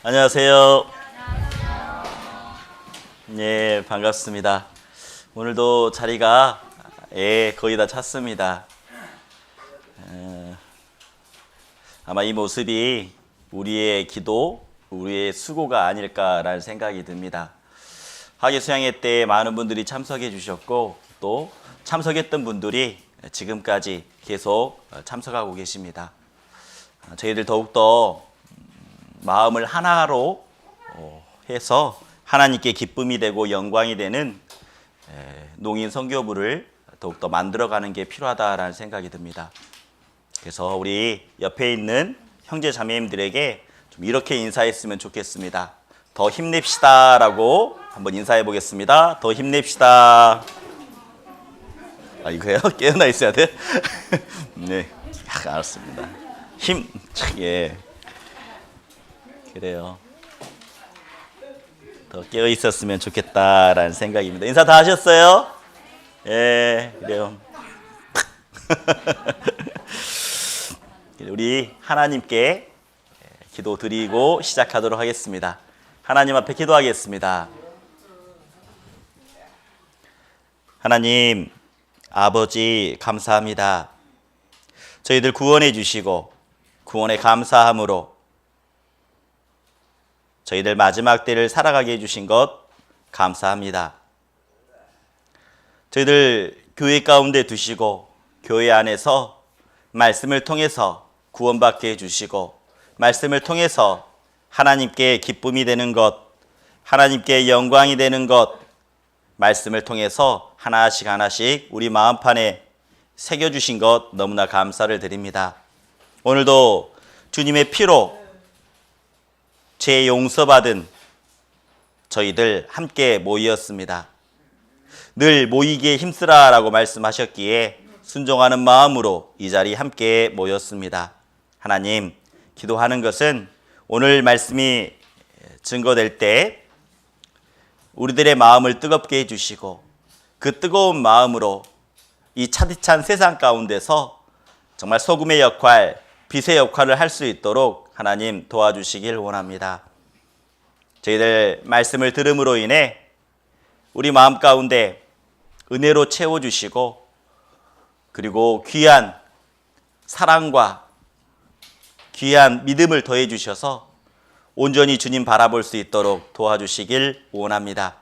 안녕하세요. 네, 반갑습니다. 오늘도 자리가 거의 다 찼습니다. 아마 이 모습이 우리의 기도, 우리의 수고가 아닐까라는 생각이 듭니다. 학예 수양회 때 많은 분들이 참석해 주셨고 또 참석했던 분들이 지금까지 계속 참석하고 계십니다. 저희들 더욱더 마음을 하나로 해서 하나님께 기쁨이 되고 영광이 되는 농인 선교부를 더욱더 만들어가는 게 필요하다라는 생각이 듭니다. 그래서 우리 옆에 있는 형제 자매님들에게 좀 이렇게 인사했으면 좋겠습니다. 더 힘냅시다 라고 한번 인사해 보겠습니다. 더 힘냅시다. 이거요? 깨어나 있어야 돼? 네, 알았습니다. 예. 그래요. 더 깨어 있었으면 좋겠다라는 생각입니다. 인사 다 하셨어요? 예, 그래요. 우리 하나님께 기도 드리고 시작하도록 하겠습니다. 하나님 앞에 기도하겠습니다. 하나님, 아버지 감사합니다. 저희들 구원해 주시고 구원에 감사함으로 저희들 마지막 때를 살아가게 해주신 것 감사합니다. 저희들 교회 가운데 두시고 교회 안에서 말씀을 통해서 구원받게 해주시고 말씀을 통해서 하나님께 기쁨이 되는 것, 하나님께 영광이 되는 것, 말씀을 통해서 하나씩 하나씩 우리 마음판에 새겨주신 것 너무나 감사를 드립니다. 오늘도 주님의 피로 죄 용서받은 저희들 함께 모이었습니다. 늘 모이기에 힘쓰라 라고 말씀하셨기에 순종하는 마음으로 이 자리에 함께 모였습니다. 하나님, 기도하는 것은 오늘 말씀이 증거될 때 우리들의 마음을 뜨겁게 해주시고 그 뜨거운 마음으로 이 차디찬 세상 가운데서 정말 소금의 역할, 빛의 역할을 할 수 있도록 하나님 도와주시길 원합니다. 저희들 말씀을 들음으로 인해 우리 마음 가운데 은혜로 채워주시고 그리고 귀한 사랑과 귀한 믿음을 더해 주셔서 온전히 주님 바라볼 수 있도록 도와주시길 원합니다.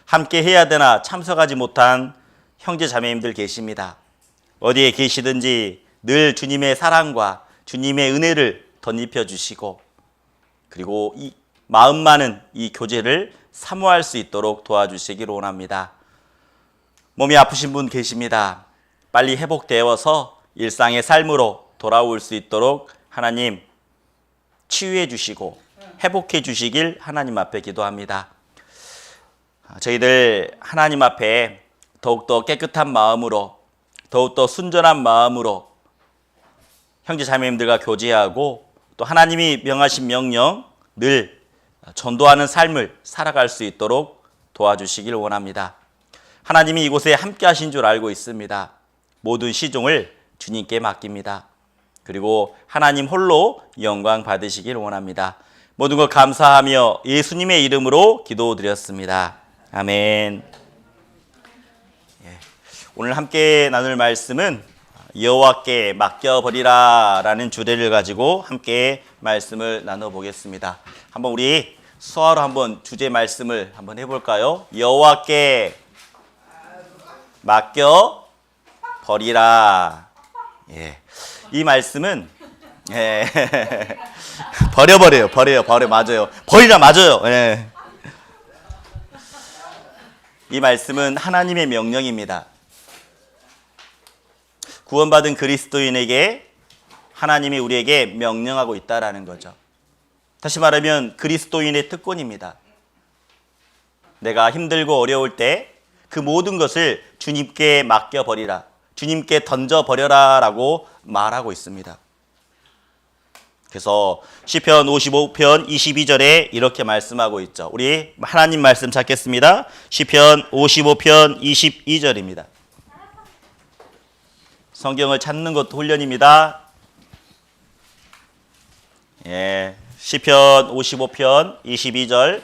함께 해야 되나 참석하지 못한 형제 자매님들 계십니다. 어디에 계시든지 늘 주님의 사랑과 주님의 은혜를 덧입혀 주시고 그리고 이 마음 많은 이 교제를 사모할 수 있도록 도와주시기를 원합니다. 몸이 아프신 분 계십니다. 빨리 회복되어서 일상의 삶으로 돌아올 수 있도록 하나님 치유해 주시고 회복해 주시길 하나님 앞에 기도합니다. 저희들 하나님 앞에 더욱더 깨끗한 마음으로 더욱더 순전한 마음으로 형제 자매님들과 교제하고 또 하나님이 명하신 명령 늘 전도하는 삶을 살아갈 수 있도록 도와주시길 원합니다. 하나님이 이곳에 함께 하신 줄 알고 있습니다. 모든 시종을 주님께 맡깁니다. 그리고 하나님 홀로 영광 받으시길 원합니다. 모든 것 감사하며 예수님의 이름으로 기도드렸습니다. 아멘. 오늘 함께 나눌 말씀은 여호와께 맡겨버리라 라는 주제를 가지고 함께 말씀을 나눠보겠습니다. 한번 우리 수화로 한번 주제 말씀을 한번 해볼까요? 여호와께 맡겨버리라. 이 말씀은 버려 맞아요. 버리라 맞아요. 이 말씀은 하나님의 명령입니다. 구원받은 그리스도인에게 하나님이 우리에게 명령하고 있다라는 거죠. 다시 말하면 그리스도인의 특권입니다. 내가 힘들고 어려울 때 그 모든 것을 주님께 맡겨버리라, 주님께 던져버려라 라고 말하고 있습니다. 그래서 시편 55편 22절에 이렇게 말씀하고 있죠. 우리 하나님 말씀 찾겠습니다. 시편 55편 22절입니다. 성경을 찾는 것도 훈련입니다. 시편 55편 22절.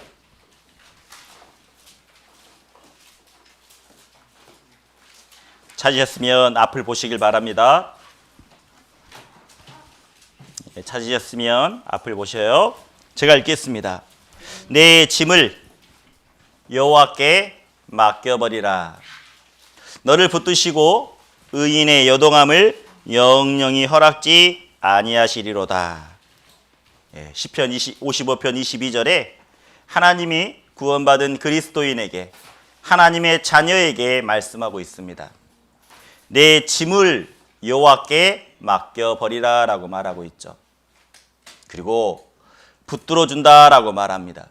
찾으셨으면 앞을 보시길 바랍니다. 찾으셨으면 앞을 보셔요. 제가 읽겠습니다. 내 짐을 여호와께 맡겨버리라. 너를 붙드시고 의인의 요동함을 영영히 허락지 아니하시리로다. 시편 55편 22절에 하나님이 구원받은 그리스도인에게, 하나님의 자녀에게 말씀하고 있습니다. 내 짐을 여호와께 맡겨버리라 라고 말하고 있죠. 그리고 붙들어 준다라고 말합니다.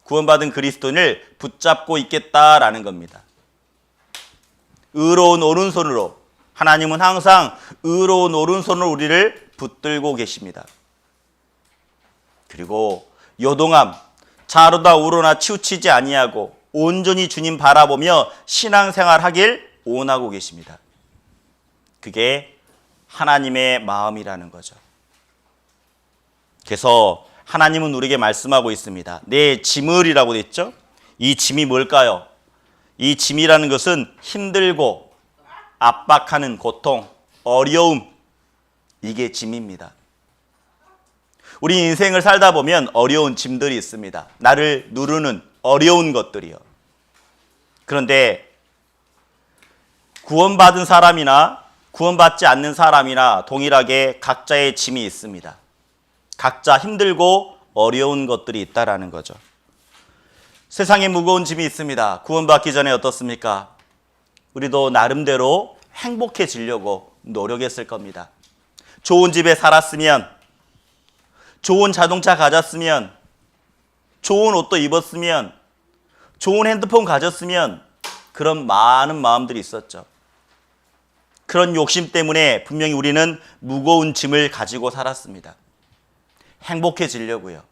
구원받은 그리스도인을 붙잡고 있겠다라는 겁니다. 의로운 오른손으로, 하나님은 항상 의로운 오른손으로 우리를 붙들고 계십니다. 그리고 요동함, 좌로나 우로나 치우치지 아니하고 온전히 주님 바라보며 신앙생활 하길 원하고 계십니다. 그게 하나님의 마음이라는 거죠. 그래서 하나님은 우리에게 말씀하고 있습니다. 내 짐을이라고 됐죠? 이 짐이 뭘까요? 이 짐이라는 것은 힘들고 압박하는 고통, 어려움, 이게 짐입니다. 우리 인생을 살다 보면 어려운 짐들이 있습니다. 나를 누르는 어려운 것들이요. 그런데 구원받은 사람이나 구원받지 않는 사람이나 동일하게 각자의 짐이 있습니다. 각자 힘들고 어려운 것들이 있다라는 거죠. 세상에 무거운 짐이 있습니다. 구원받기 전에 어떻습니까? 우리도 나름대로 행복해지려고 노력했을 겁니다. 좋은 집에 살았으면, 좋은 자동차 가졌으면, 좋은 옷도 입었으면, 좋은 핸드폰 가졌으면, 그런 많은 마음들이 있었죠. 그런 욕심 때문에 분명히 우리는 무거운 짐을 가지고 살았습니다. 행복해지려고요.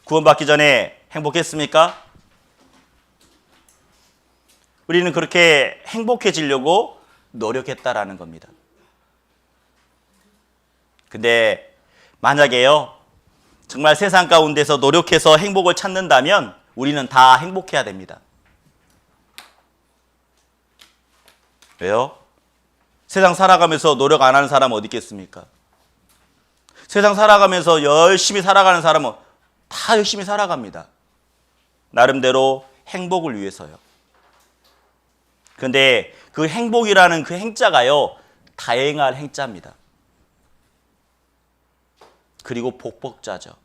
구원받기 전에 행복했습니까? 우리는 그렇게 행복해지려고 노력했다라는 겁니다. 근데 만약에요, 정말 세상 가운데서 노력해서 행복을 찾는다면 우리는 다 행복해야 됩니다. 왜요? 세상 살아가면서 노력 안 하는 사람 어디 있겠습니까? 세상 살아가면서 열심히 살아가는 사람은 다 열심히 살아갑니다. 나름대로 행복을 위해서요. 그런데 그 행복이라는 그 행자가요, 다행할 행자입니다. 그리고 복복자죠.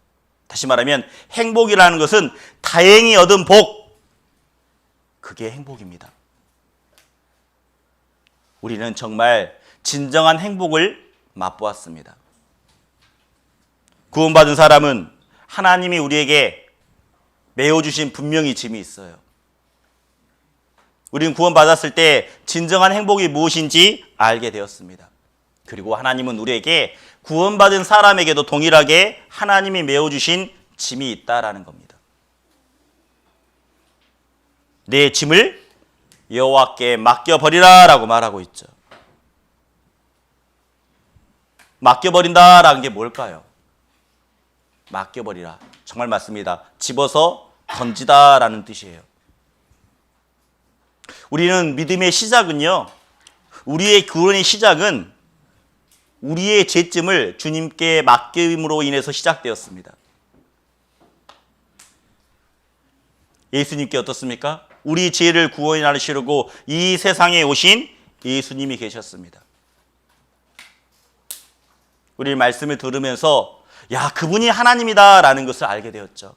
다시 말하면 행복이라는 것은 다행히 얻은 복, 그게 행복입니다. 우리는 정말 진정한 행복을 맛보았습니다. 구원받은 사람은 하나님이 우리에게 메어주신 분명히 짐이 있어요. 우리는 구원받았을 때 진정한 행복이 무엇인지 알게 되었습니다. 그리고 하나님은 우리에게 구원받은 사람에게도 동일하게 하나님이 메어주신 짐이 있다라는 겁니다. 내 짐을 여호와께 맡겨버리라 라고 말하고 있죠. 맡겨버린다라는 게 뭘까요? 맡겨버리라. 정말 맞습니다. 집어서 던지다라는 뜻이에요. 우리는 믿음의 시작은요, 우리의 구원의 시작은 우리의 죄짐을 주님께 맡김으로 인해서 시작되었습니다. 예수님께 어떻습니까? 우리 죄를 구원하시려고 이 세상에 오신 예수님이 계셨습니다. 우리 말씀을 들으면서 야, 그분이 하나님이다라는 것을 알게 되었죠.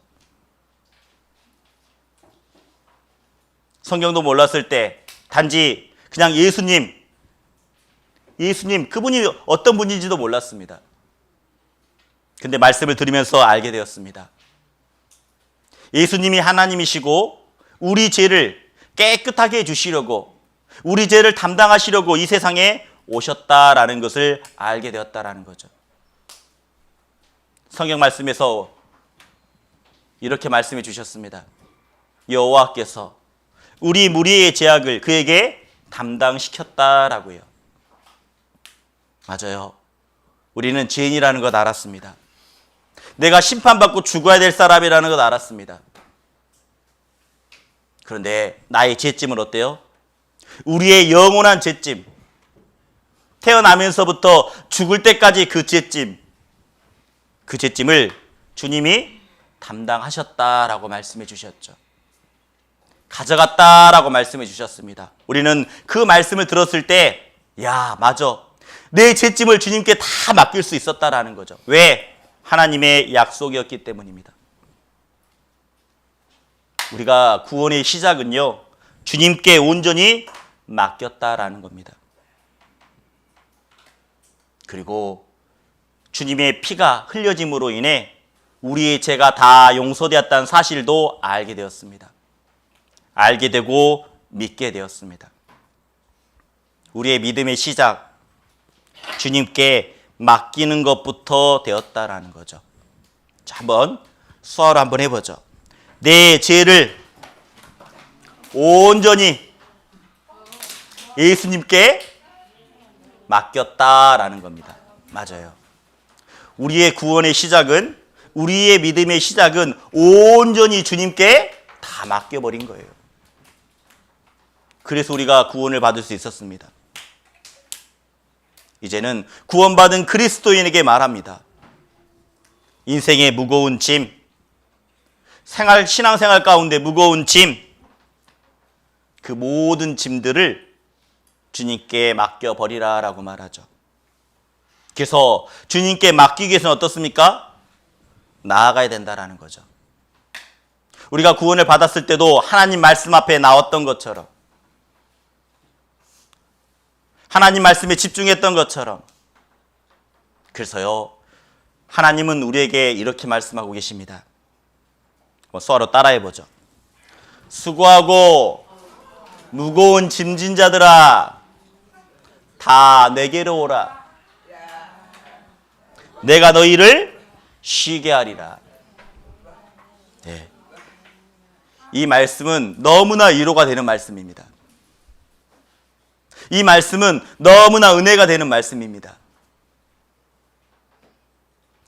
성경도 몰랐을 때 단지 그냥 예수님 그분이 어떤 분인지도 몰랐습니다. 근데 말씀을 들으면서 알게 되었습니다. 예수님이 하나님이시고 우리 죄를 깨끗하게 해주시려고, 우리 죄를 담당하시려고 이 세상에 오셨다라는 것을 알게 되었다라는 거죠. 성경 말씀에서 이렇게 말씀해 주셨습니다. 여호와께서 우리 무리의 죄악을 그에게 담당시켰다라고요. 맞아요. 우리는 죄인이라는 것 알았습니다. 내가 심판받고 죽어야 될 사람이라는 것 알았습니다. 그런데 나의 죄짐은 어때요? 우리의 영원한 죄짐, 태어나면서부터 죽을 때까지 그 죄짐을 주님이 담당하셨다라고 말씀해 주셨죠. 가져갔다라고 말씀해 주셨습니다. 우리는 그 말씀을 들었을 때, 야, 맞아. 내 죄짐을 주님께 다 맡길 수 있었다라는 거죠. 왜? 하나님의 약속이었기 때문입니다. 우리가 구원의 시작은요, 주님께 온전히 맡겼다라는 겁니다. 그리고 주님의 피가 흘려짐으로 인해 우리의 죄가 다 용서되었다는 사실도 알게 되었습니다. 알게 되고 믿게 되었습니다. 우리의 믿음의 시작, 주님께 맡기는 것부터 되었다라는 거죠. 자, 한번 수화로 한번 해보죠. 내 죄를 온전히 예수님께 맡겼다라는 겁니다. 맞아요. 우리의 구원의 시작은, 우리의 믿음의 시작은 온전히 주님께 다 맡겨버린 거예요. 그래서 우리가 구원을 받을 수 있었습니다. 이제는 구원받은 그리스도인에게 말합니다. 인생의 무거운 짐, 신앙생활 가운데 무거운 짐, 그 모든 짐들을 주님께 맡겨버리라라고 말하죠. 그래서 주님께 맡기기 위해서는 어떻습니까? 나아가야 된다라는 거죠. 우리가 구원을 받았을 때도 하나님 말씀 앞에 나왔던 것처럼, 하나님 말씀에 집중했던 것처럼, 그래서요, 하나님은 우리에게 이렇게 말씀하고 계십니다. 수화로 따라해보죠. 수고하고 무거운 짐진 자들아, 다 내게로 오라. 내가 너희를 쉬게 하리라. 네. 이 말씀은 너무나 위로가 되는 말씀입니다. 이 말씀은 너무나 은혜가 되는 말씀입니다.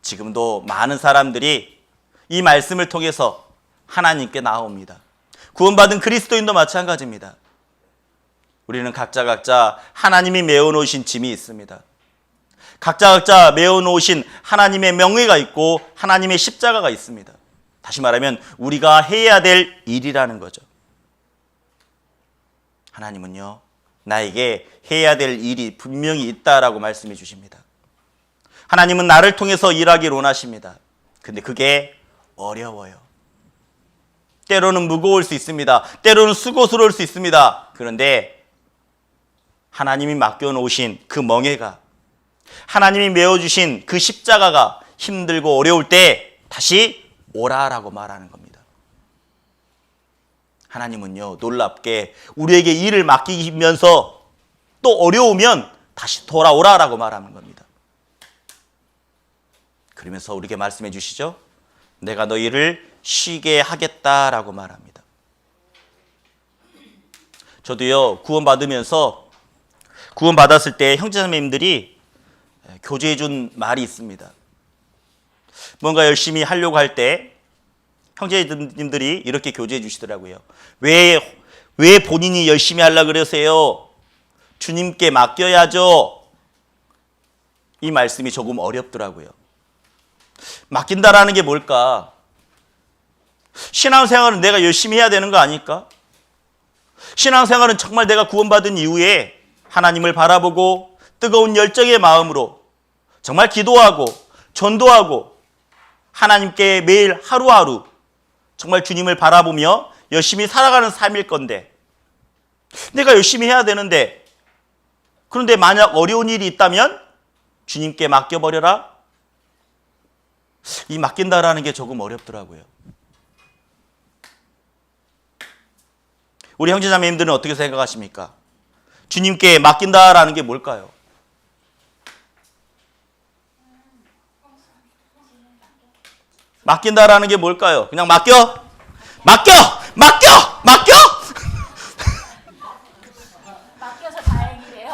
지금도 많은 사람들이 이 말씀을 통해서 하나님께 나옵니다. 구원받은 그리스도인도 마찬가지입니다. 우리는 각자 하나님이 메어놓으신 짐이 있습니다. 각자 메어놓으신 하나님의 명예가 있고 하나님의 십자가가 있습니다. 다시 말하면 우리가 해야 될 일이라는 거죠. 하나님은요, 나에게 해야 될 일이 분명히 있다라고 말씀해 주십니다. 하나님은 나를 통해서 일하기를 원하십니다. 근데 그게 어려워요. 때로는 무거울 수 있습니다. 때로는 수고스러울 수 있습니다. 그런데 하나님이 맡겨놓으신 그 멍에가, 하나님이 메어주신 그 십자가가 힘들고 어려울 때 다시 오라라고 말하는 겁니다. 하나님은요, 놀랍게 우리에게 일을 맡기면서 또 어려우면 다시 돌아오라라고 말하는 겁니다. 그러면서 우리에게 말씀해 주시죠. 내가 너희를 쉬게 하겠다라고 말합니다. 저도요, 구원받았을 때 형제자매님들이 교제해 준 말이 있습니다. 뭔가 열심히 하려고 할 때 형제님들이 이렇게 교제해 주시더라고요. 왜 본인이 열심히 하려고 그러세요? 주님께 맡겨야죠. 이 말씀이 조금 어렵더라고요. 맡긴다라는 게 뭘까? 신앙생활은 내가 열심히 해야 되는 거 아닐까? 신앙생활은 정말 내가 구원받은 이후에 하나님을 바라보고 뜨거운 열정의 마음으로 정말 기도하고 전도하고 하나님께 매일 하루하루 정말 주님을 바라보며 열심히 살아가는 삶일 건데, 내가 열심히 해야 되는데, 그런데 만약 어려운 일이 있다면 주님께 맡겨버려라? 이 맡긴다라는 게 조금 어렵더라고요. 우리 형제자매님들은 어떻게 생각하십니까? 주님께 맡긴다라는 게 뭘까요? 맡긴다라는 게 뭘까요? 그냥 맡겨! 맡겨서 다행이래요.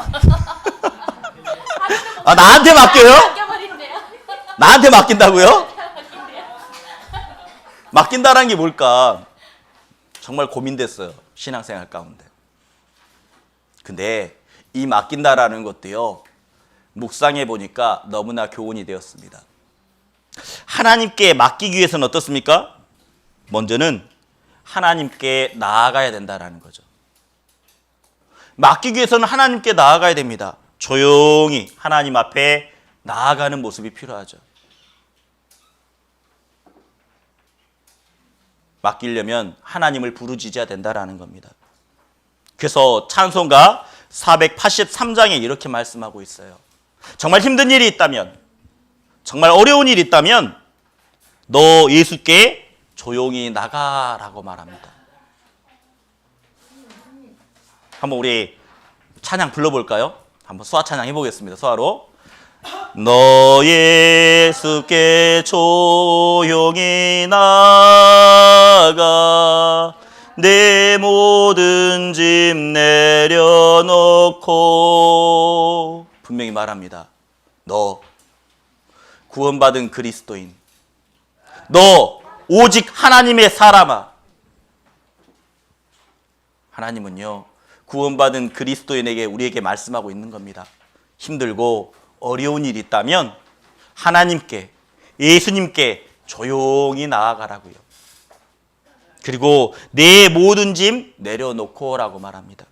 아, 나한테 맡겨요? 맡겨버리는 나한테 맡긴다고요? 맡긴다라는 게 뭘까? 정말 고민됐어요. 신앙생활 가운데. 근데 이 맡긴다라는 것도요, 묵상해 보니까 너무나 교훈이 되었습니다. 하나님께 맡기기 위해서는 어떻습니까? 먼저는 하나님께 나아가야 된다라는 거죠. 맡기기 위해서는 하나님께 나아가야 됩니다. 조용히 하나님 앞에 나아가는 모습이 필요하죠. 맡기려면 하나님을 부르짖어야 된다라는 겁니다. 그래서 찬송가 483장에 이렇게 말씀하고 있어요. 정말 힘든 일이 있다면, 정말 어려운 일이 있다면 너 예수께 조용히 나가라고 말합니다. 한번 우리 찬양 불러볼까요? 한번 수화 찬양 해보겠습니다. 수화로. 너 예수께 조용히 나가 내 모든 짐 내려놓고. 분명히 말합니다. 너 구원받은 그리스도인, 너 오직 하나님의 사람아. 하나님은요, 구원받은 그리스도인에게, 우리에게 말씀하고 있는 겁니다. 힘들고 어려운 일이 있다면 하나님께, 예수님께 조용히 나아가라고요. 그리고 내 모든 짐 내려놓고라고 말합니다.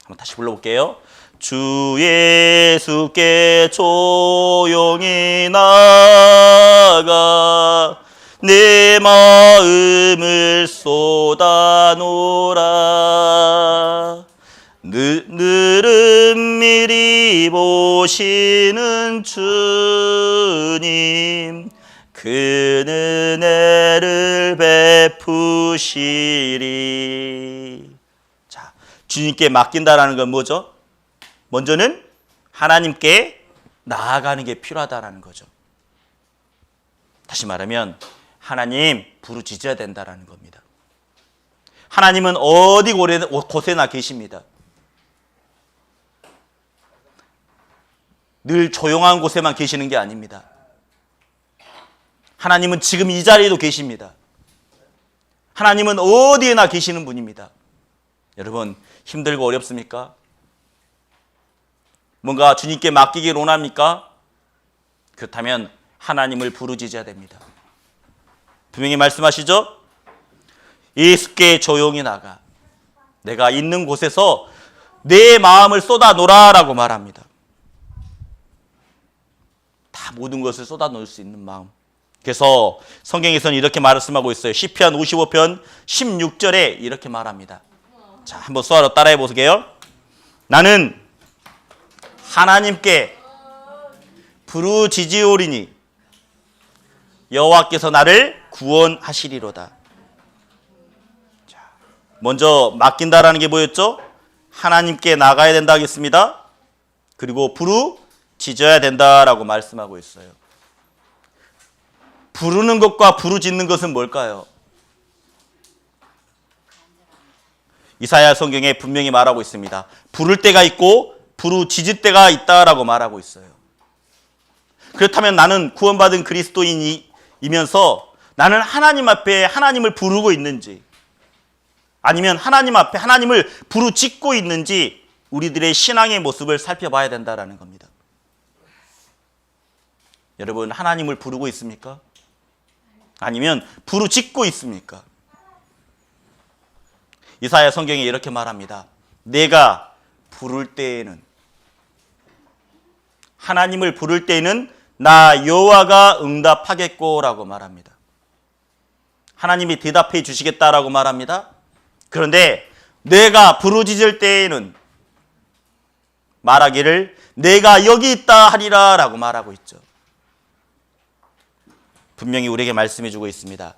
한번 다시 불러볼게요. 주 예수께 조용히 나아가 내 마음을 쏟아놓으라. 늘은 미리 보시는 주님 그 은혜를 베푸시리. 자, 주님께 맡긴다라는 건 뭐죠? 먼저는 하나님께 나아가는 게 필요하다라는 거죠. 다시 말하면 하나님 부르짖어야 된다라는 겁니다. 하나님은 어디 곳에나 계십니다. 늘 조용한 곳에만 계시는 게 아닙니다. 하나님은 지금 이 자리에도 계십니다. 하나님은 어디에나 계시는 분입니다. 여러분, 힘들고 어렵습니까? 뭔가 주님께 맡기기를 원합니까? 그렇다면 하나님을 부르짖어야 됩니다. 분명히 말씀하시죠? 예수께 조용히 나가 내가 있는 곳에서 내 마음을 쏟아놓으라라고 말합니다. 다 모든 것을 쏟아놓을 수 있는 마음. 그래서 성경에서는 이렇게 말씀하고 있어요. 시편 55편 16절에 이렇게 말합니다. 자, 한번 수화로 따라해 보세요. 나는 하나님께 부르짖으오리니 여호와께서 나를 구원하시리로다. 자, 먼저 맡긴다라는 게 뭐였죠? 하나님께 나가야 된다 하겠습니다. 그리고 부르짖어야 된다라고 말씀하고 있어요. 부르는 것과 부르짖는 것은 뭘까요? 이사야 성경에 분명히 말하고 있습니다. 부를 때가 있고 부르짖을 때가 있다라고 말하고 있어요. 그렇다면 나는 구원받은 그리스도인이면서 나는 하나님 앞에 하나님을 부르고 있는지, 아니면 하나님 앞에 하나님을 부르짖고 있는지 우리들의 신앙의 모습을 살펴봐야 된다라는 겁니다. 여러분, 하나님을 부르고 있습니까? 아니면 부르짖고 있습니까? 이사야 성경에 이렇게 말합니다. 내가 부를 때에는, 하나님을 부를 때에는 나 여호와가 응답하겠고라고 말합니다. 하나님이 대답해 주시겠다라고 말합니다. 그런데 내가 부르짖을 때에는 말하기를 내가 여기 있다 하리라 라고 말하고 있죠. 분명히 우리에게 말씀해 주고 있습니다.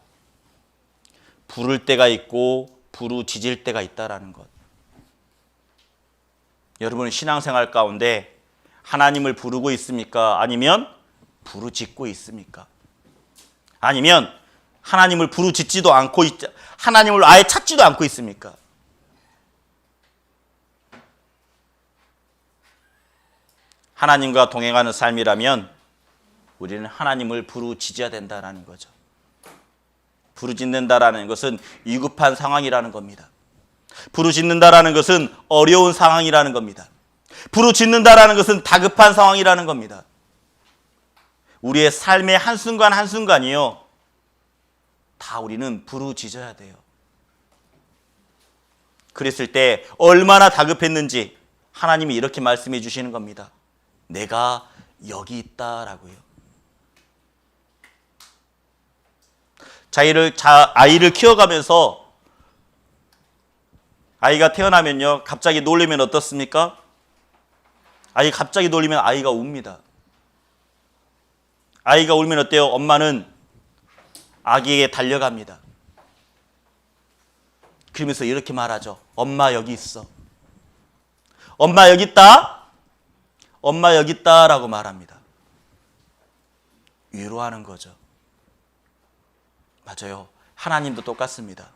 부를 때가 있고 부르짖을 때가 있다라는 것. 여러분은 신앙생활 가운데 하나님을 부르고 있습니까? 아니면 부르짖고 있습니까? 아니면 하나님을 부르짖지도 않고 하나님을 아예 찾지도 않고 있습니까? 하나님과 동행하는 삶이라면 우리는 하나님을 부르짖어야 된다라는 거죠. 부르짖는다라는 것은 위급한 상황이라는 겁니다. 부르짖는다라는 것은 어려운 상황이라는 겁니다. 부르짖는다라는 것은 다급한 상황이라는 겁니다. 우리의 삶의 한순간 한순간이요, 다 우리는 부르짖어야 돼요. 그랬을 때 얼마나 다급했는지 하나님이 이렇게 말씀해 주시는 겁니다. 내가 여기 있다라고요. 아이를 키워가면서 아이가 태어나면요, 갑자기 놀리면 어떻습니까? 아이 갑자기 놀리면 아이가 웁니다. 아이가 울면 어때요? 엄마는 아기에게 달려갑니다. 그러면서 이렇게 말하죠. 엄마 여기 있어. 엄마 여기 있다. 엄마 여기 있다라고 말합니다. 위로하는 거죠. 맞아요. 하나님도 똑같습니다.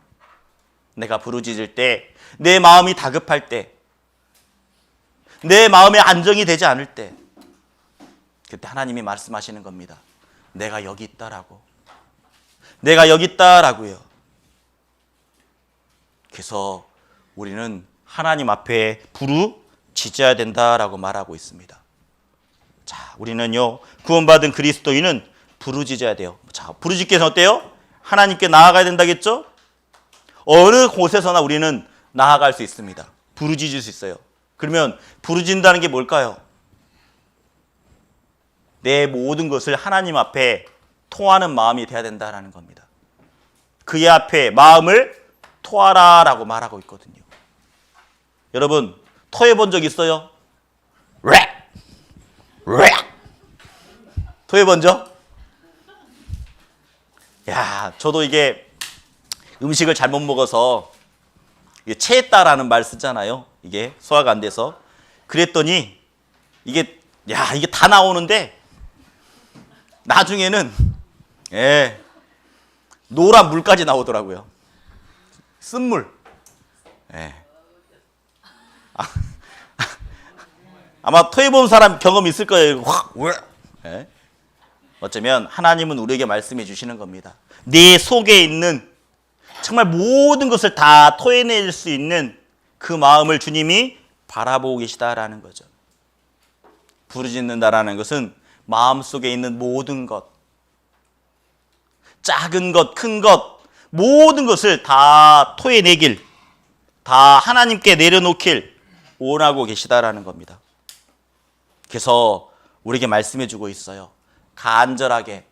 내가 부르짖을 때, 내 마음이 다급할 때, 내 마음에 안정이 되지 않을 때, 그때 하나님이 말씀하시는 겁니다. 내가 여기 있다라고. 내가 여기 있다라고요. 그래서 우리는 하나님 앞에 부르짖어야 된다라고 말하고 있습니다. 자, 우리는요, 구원받은 그리스도인은 부르짖어야 돼요. 자, 부르짖기 위해서 어때요? 하나님께 나아가야 된다겠죠? 어느 곳에서나 우리는 나아갈 수 있습니다. 부르짖을 수 있어요. 그러면 부르짖는다는 게 뭘까요? 내 모든 것을 하나님 앞에 토하는 마음이 돼야 된다는 겁니다. 그의 앞에 마음을 토하라라고 말하고 있거든요. 여러분, 토해 본 적 있어요? 토해 본 적? 야, 저도 이게 음식을 잘못 먹어서 체했다라는 말 쓰잖아요. 이게 소화가 안 돼서. 그랬더니 이게 다 나오는데 나중에는 노란 물까지 나오더라고요. 쓴물. 아마 토해본 사람 경험 있을 거예요. 어쩌면 하나님은 우리에게 말씀해 주시는 겁니다. 네 속에 있는 정말 모든 것을 다 토해낼 수 있는 그 마음을 주님이 바라보고 계시다라는 거죠. 부르짖는다라는 것은 마음속에 있는 모든 것, 작은 것, 큰 것, 모든 것을 다 토해내길, 다 하나님께 내려놓길 원하고 계시다라는 겁니다. 그래서 우리에게 말씀해 주고 있어요. 간절하게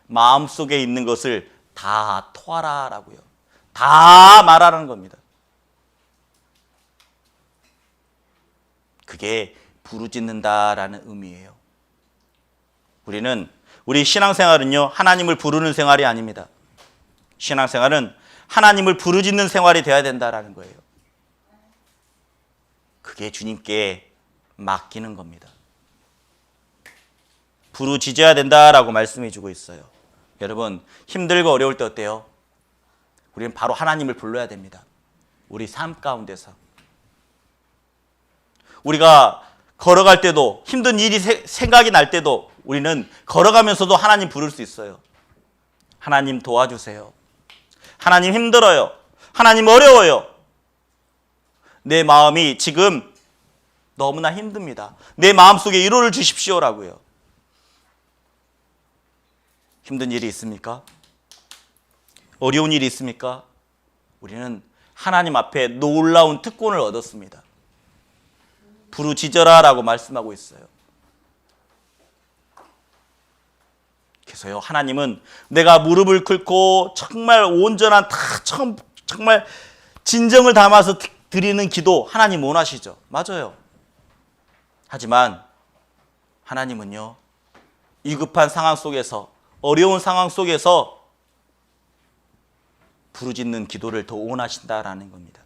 마음속에 있는 것을 다 토하라라고요. 다 말하라는 겁니다. 그게 부르짖는다라는 의미예요. 우리 신앙생활은요, 하나님을 부르는 생활이 아닙니다. 신앙생활은 하나님을 부르짖는 생활이 되어야 된다라는 거예요. 그게 주님께 맡기는 겁니다. 부르짖어야 된다라고 말씀해 주고 있어요. 여러분, 힘들고 어려울 때 어때요? 우리는 바로 하나님을 불러야 됩니다. 우리 삶 가운데서. 우리가 걸어갈 때도, 힘든 일이 생각이 날 때도 우리는 걸어가면서도 하나님 부를 수 있어요. 하나님 도와주세요. 하나님 힘들어요. 하나님 어려워요. 내 마음이 지금 너무나 힘듭니다. 내 마음속에 위로를 주십시오라고요. 힘든 일이 있습니까? 어려운 일이 있습니까? 우리는 하나님 앞에 놀라운 특권을 얻었습니다. 부르짖어라라고 말씀하고 있어요. 그래서요, 하나님은 내가 무릎을 꿇고 정말 온전한 정말 진정을 담아서 드리는 기도 하나님 원하시죠. 맞아요. 하지만 하나님은요, 위급한 상황 속에서, 어려운 상황 속에서 부르짖는 기도를 더 원하신다라는 겁니다.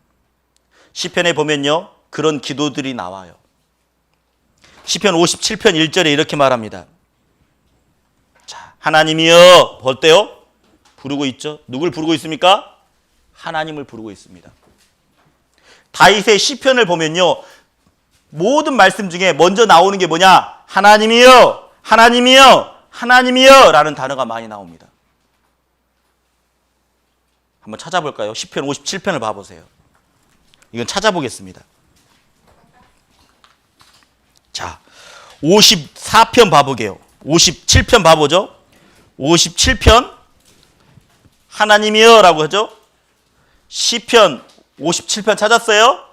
시편에 보면요, 그런 기도들이 나와요. 시편 57편 1절에 이렇게 말합니다. 자, 하나님이여, 어때요? 부르고 있죠. 누굴 부르고 있습니까? 하나님을 부르고 있습니다. 다윗의 시편을 보면요, 모든 말씀 중에 먼저 나오는 게 뭐냐? 하나님이여, 하나님이여, 하나님이여 라는 단어가 많이 나옵니다. 한번 찾아볼까요? 시편 57편을 봐보세요. 이건 찾아보겠습니다. 자, 54편 봐보게요. 57편 봐보죠. 57편 하나님이여 라고 하죠. 시편 57편 찾았어요?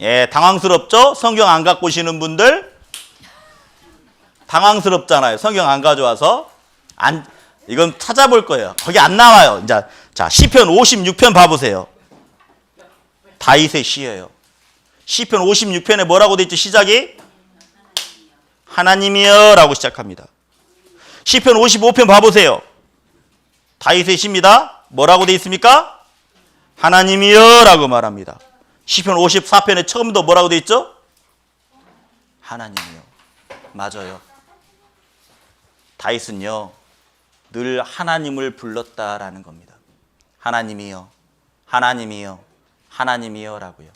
예, 당황스럽죠? 성경 안 갖고 오시는 분들 당황스럽잖아요. 성경 안 가져와서 이건 찾아볼 거예요. 거기 안 나와요. 자, 시편 56편 봐보세요. 다윗의 시예요. 시편 56편에 뭐라고 돼 있죠? 시작이 하나님이여 라고 시작합니다. 시편 55편 봐보세요. 다윗의 시입니다. 뭐라고 돼 있습니까? 하나님이여 라고 말합니다. 시편 54편에 처음부터 뭐라고 돼 있죠? 하나님이여. 맞아요. 다윗은요 늘 하나님을 불렀다라는 겁니다. 하나님이여, 하나님이여, 하나님이여 라고요.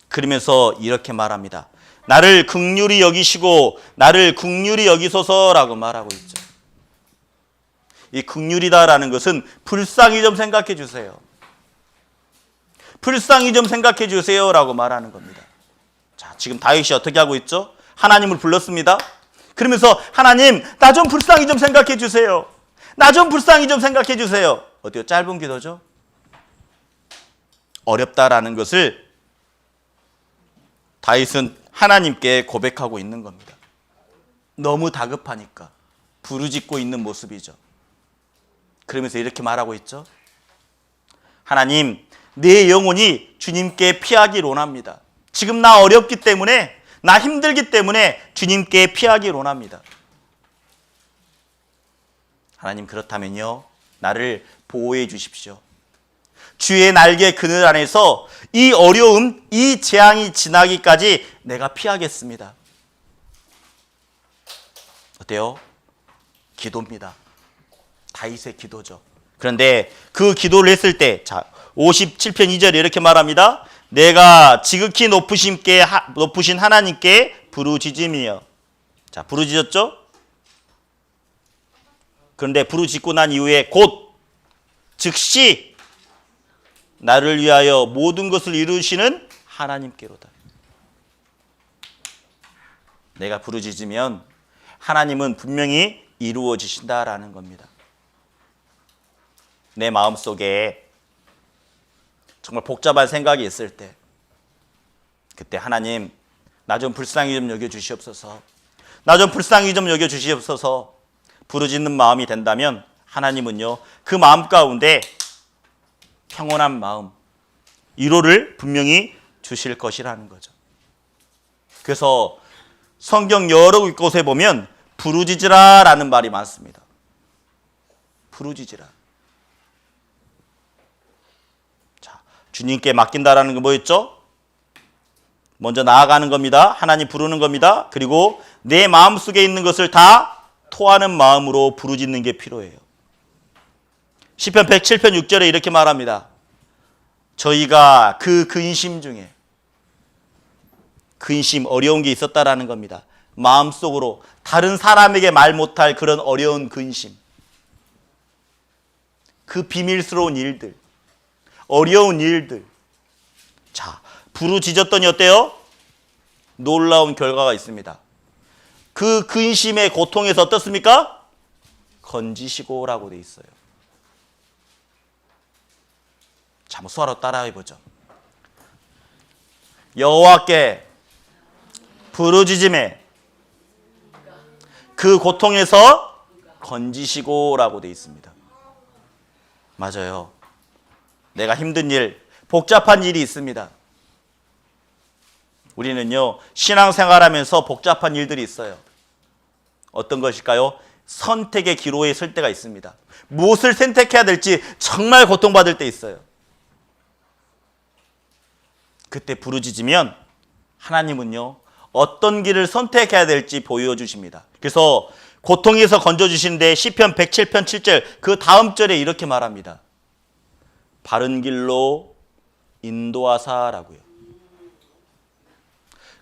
그러면서 이렇게 말합니다. 나를 긍휼히 여기시고 나를 긍휼히 여기소서라고 말하고 있죠. 이 긍휼이다라는 것은 불쌍히 좀 생각해 주세요. 불쌍히 좀 생각해 주세요라고 말하는 겁니다. 자, 지금 다윗이 어떻게 하고 있죠? 하나님을 불렀습니다. 그러면서 하나님, 나 좀 불쌍히 좀 생각해 주세요. 나 좀 불쌍히 좀 생각해 주세요. 어때요? 짧은 기도죠? 어렵다라는 것을 다윗은 하나님께 고백하고 있는 겁니다. 너무 다급하니까 부르짖고 있는 모습이죠. 그러면서 이렇게 말하고 있죠. 하나님, 내 영혼이 주님께 피하길 원합니다. 지금 나 어렵기 때문에, 나 힘들기 때문에 주님께 피하길 원합니다. 하나님, 그렇다면요, 나를 보호해 주십시오. 주의 날개 그늘 안에서 이 어려움, 이 재앙이 지나기까지 내가 피하겠습니다. 어때요? 기도입니다. 다윗의 기도죠. 그런데 그 기도를 했을 때, 자, 57편 2절에 이렇게 말합니다. 내가 지극히 높으신 하나님께 부르짖음이여. 자, 부르짖었죠? 그런데 부르짖고 난 이후에 곧 즉시 나를 위하여 모든 것을 이루시는 하나님께로다. 내가 부르짖으면 하나님은 분명히 이루어지신다라는 겁니다. 내 마음속에 정말 복잡한 생각이 있을 때, 그때 하나님, 나 좀 불쌍히 좀 여겨주시옵소서, 나 좀 불쌍히 좀 여겨주시옵소서 부르짖는 마음이 된다면 하나님은요, 그 마음 가운데 평온한 마음, 위로를 분명히 주실 것이라는 거죠. 그래서 성경 여러 곳에 보면 부르짖으라 라는 말이 많습니다. 부르짖으라. 자, 주님께 맡긴다라는 건 뭐였죠? 먼저 나아가는 겁니다. 하나님 부르는 겁니다. 그리고 내 마음속에 있는 것을 다 토하는 마음으로 부르짖는 게 필요해요. 시편 107편 6절에 이렇게 말합니다. 저희가 그 근심 중에, 근심, 어려운 게 있었다라는 겁니다. 마음속으로 다른 사람에게 말 못할 그런 어려운 근심, 그 비밀스러운 일들, 어려운 일들. 자, 부르짖었더니 어때요? 놀라운 결과가 있습니다. 그 근심의 고통에서 어떻습니까? 건지시고라고 돼 있어요. 자, 한번 수화로 따라해보죠. 여호와께 부르짖음에 그 고통에서 건지시고라고 돼 있습니다. 맞아요. 내가 힘든 일, 복잡한 일이 있습니다. 우리는요, 신앙생활하면서 복잡한 일들이 있어요. 어떤 것일까요? 선택의 기로에 설 때가 있습니다. 무엇을 선택해야 될지 정말 고통받을 때 있어요. 그때 부르짖으면 하나님은요, 어떤 길을 선택해야 될지 보여주십니다. 그래서 고통에서 건져주시는데 시편 107편 7절 그 다음 절에 이렇게 말합니다. 바른 길로 인도하사라고요.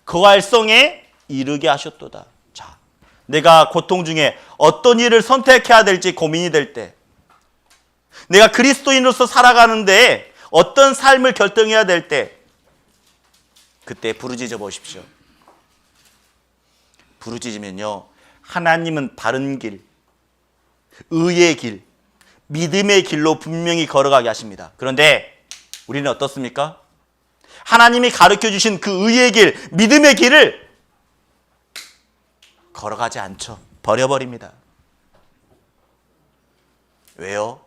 그 활성에 이르게 하셨도다. 자, 내가 고통 중에 어떤 일을 선택해야 될지 고민이 될 때, 내가 그리스도인으로서 살아가는데 어떤 삶을 결정해야 될 때, 그때 부르짖어 보십시오. 부르짖으면요, 하나님은 바른 길, 의의 길, 믿음의 길로 분명히 걸어가게 하십니다. 그런데 우리는 어떻습니까? 하나님이 가르쳐 주신 그 의의 길, 믿음의 길을 걸어가지 않죠. 버려버립니다. 왜요?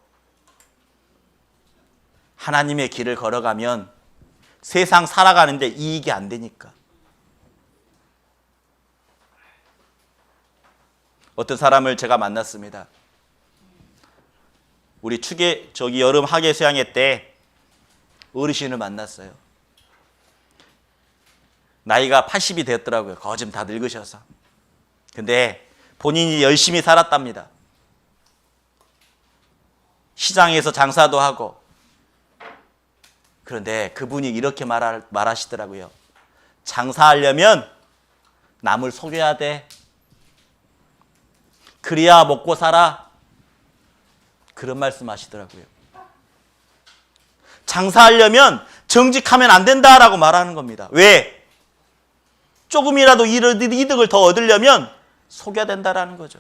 하나님의 길을 걸어가면 세상 살아가는데 이익이 안 되니까. 어떤 사람을 제가 만났습니다. 우리 여름 학예 수양회 때 어르신을 만났어요. 나이가 80이 되었더라고요. 거좀 다 늙으셔서. 근데 본인이 열심히 살았답니다. 시장에서 장사도 하고. 그런데 그분이 이렇게 말하시더라고요. 장사하려면 남을 속여야 돼. 그래야 먹고 살아. 그런 말씀 하시더라고요. 장사하려면 정직하면 안 된다라고 말하는 겁니다. 왜? 조금이라도 이득을 더 얻으려면 속여야 된다라는 거죠.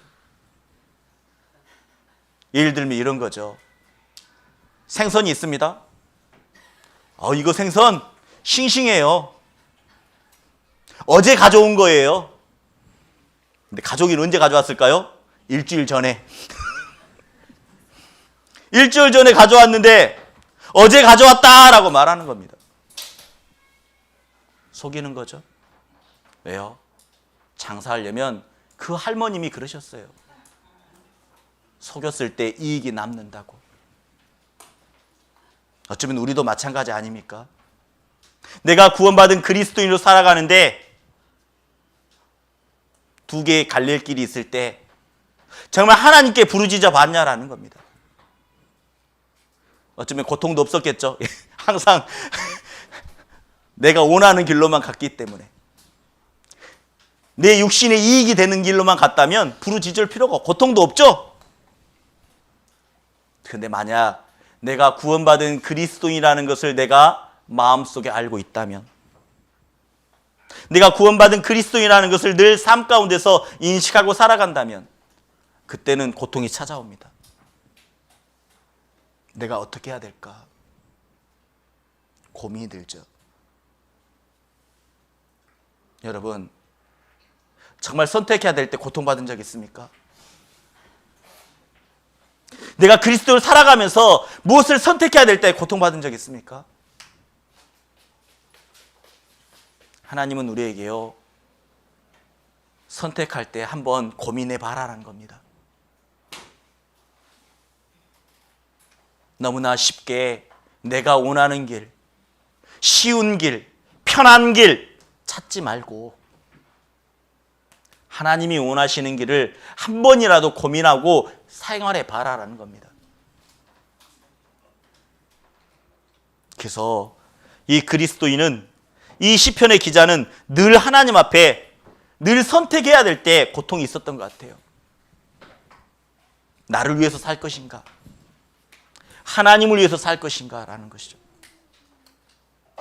예를 들면 이런 거죠. 생선이 있습니다. 이거 생선 싱싱해요. 어제 가져온 거예요. 근데 가족이 언제 가져왔을까요? 일주일 전에. 일주일 전에 가져왔는데 어제 가져왔다라고 말하는 겁니다. 속이는 거죠. 왜요? 장사하려면 그 할머님이 그러셨어요. 속였을 때 이익이 남는다고. 어쩌면 우리도 마찬가지 아닙니까? 내가 구원받은 그리스도인으로 살아가는데 두 개의 갈릴길이 있을 때 정말 하나님께 부르짖어 봤냐라는 겁니다. 어쩌면 고통도 없었겠죠. 항상 내가 원하는 길로만 갔기 때문에. 내 육신의 이익이 되는 길로만 갔다면 부르짖을 필요가 없고 고통도 없죠. 그런데 만약 내가 구원받은 그리스도인이라는 것을 내가 마음속에 알고 있다면, 내가 구원받은 그리스도인이라는 것을 늘 삶 가운데서 인식하고 살아간다면 그때는 고통이 찾아옵니다. 내가 어떻게 해야 될까? 고민이 들죠. 여러분, 정말 선택해야 될 때 고통받은 적 있습니까? 내가 그리스도를 살아가면서 무엇을 선택해야 될 때 고통받은 적 있습니까? 하나님은 우리에게요, 선택할 때 한번 고민해 봐라라는 겁니다. 너무나 쉽게 내가 원하는 길, 쉬운 길, 편한 길 찾지 말고 하나님이 원하시는 길을 한 번이라도 고민하고 생활해 봐라라는 겁니다. 그래서 이 그리스도인은, 이 시편의 기자는 늘 하나님 앞에 늘 선택해야 될 때 고통이 있었던 것 같아요. 나를 위해서 살 것인가? 하나님을 위해서 살 것인가? 라는 것이죠.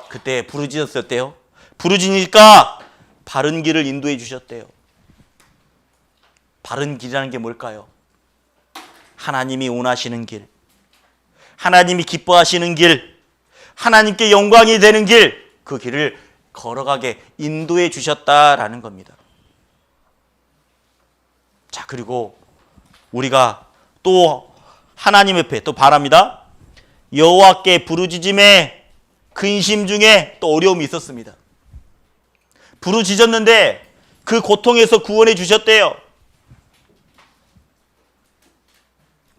그때 부르짖었을 때요, 부르짖으니까 바른 길을 인도해 주셨대요. 바른 길이라는 게 뭘까요? 하나님이 원하시는 길, 하나님이 기뻐하시는 길, 하나님께 영광이 되는 길, 그 길을 걸어가게 인도해 주셨다라는 겁니다. 자, 그리고 우리가 또 하나님 옆에 또 바랍니다. 여호와께 부르짖음에 근심 중에 또 어려움이 있었습니다. 부르짖었는데 그 고통에서 구원해 주셨대요.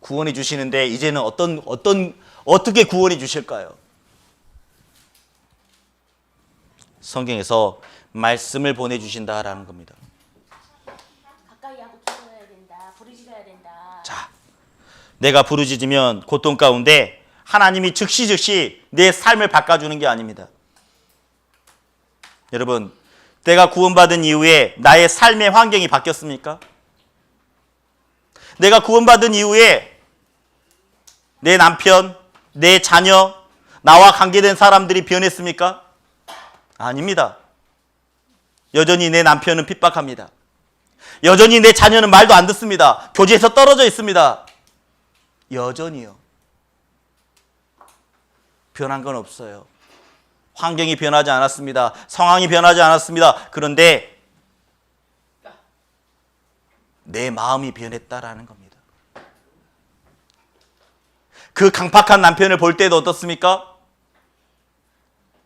구원해 주시는데 이제는 어떻게 구원해 주실까요? 성경에서 말씀을 보내주신다라는 겁니다. 가까이 하고 기도해야 된다. 부르짖어야 된다. 자, 내가 부르짖으면 고통 가운데 하나님이 즉시 내 삶을 바꿔주는 게 아닙니다. 여러분, 내가 구원받은 이후에 나의 삶의 환경이 바뀌었습니까? 내가 구원받은 이후에 내 남편, 내 자녀, 나와 관계된 사람들이 변했습니까? 아닙니다. 여전히 내 남편은 핍박합니다. 여전히 내 자녀는 말도 안 듣습니다. 교제에서 떨어져 있습니다. 여전히요. 변한 건 없어요. 환경이 변하지 않았습니다. 상황이 변하지 않았습니다. 그런데 내 마음이 변했다라는 겁니다. 그 강팍한 남편을 볼 때도 어떻습니까?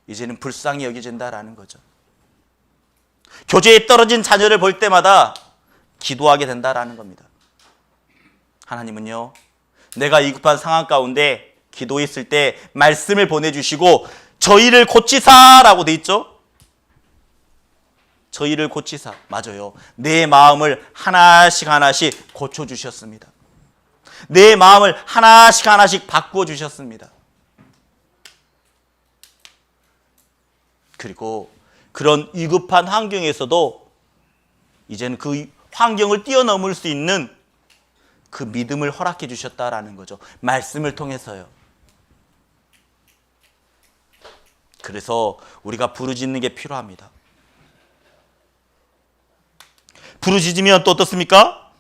이제는 불쌍히 여겨진다라는 거죠. 교제에 떨어진 자녀를 볼 때마다 기도하게 된다라는 겁니다. 하나님은요, 내가 위급한 상황 가운데 기도했을 때 말씀을 보내주시고 저희를 고치사라고 돼 있죠? 저희를 고치사. 맞아요. 내 마음을 하나씩 하나씩 고쳐주셨습니다. 내 마음을 하나씩 하나씩 바꾸어주셨습니다. 그리고 그런 위급한 환경에서도 이제는 그 환경을 뛰어넘을 수 있는 그 믿음을 허락해 주셨다라는 거죠. 말씀을 통해서요. 그래서 우리가 부르짖는 게 필요합니다. 부르짖으면 또 어떻습니까?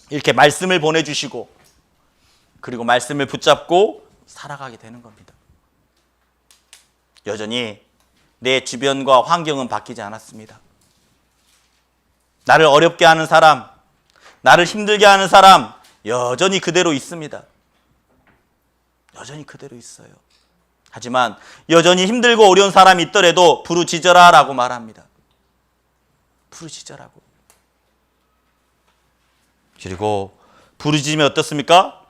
이렇게 말씀을 보내주시고 그리고 말씀을 붙잡고 살아가게 되는 겁니다. 여전히 내 주변과 환경은 바뀌지 않았습니다. 나를 어렵게 하는 사람, 나를 힘들게 하는 사람 여전히 그대로 있습니다. 여전히 그대로 있어요. 하지만 여전히 힘들고 어려운 사람이 있더라도 부르짖어라 라고 말합니다. 부르짖으라고. 그리고 부르짖으면 어떻습니까?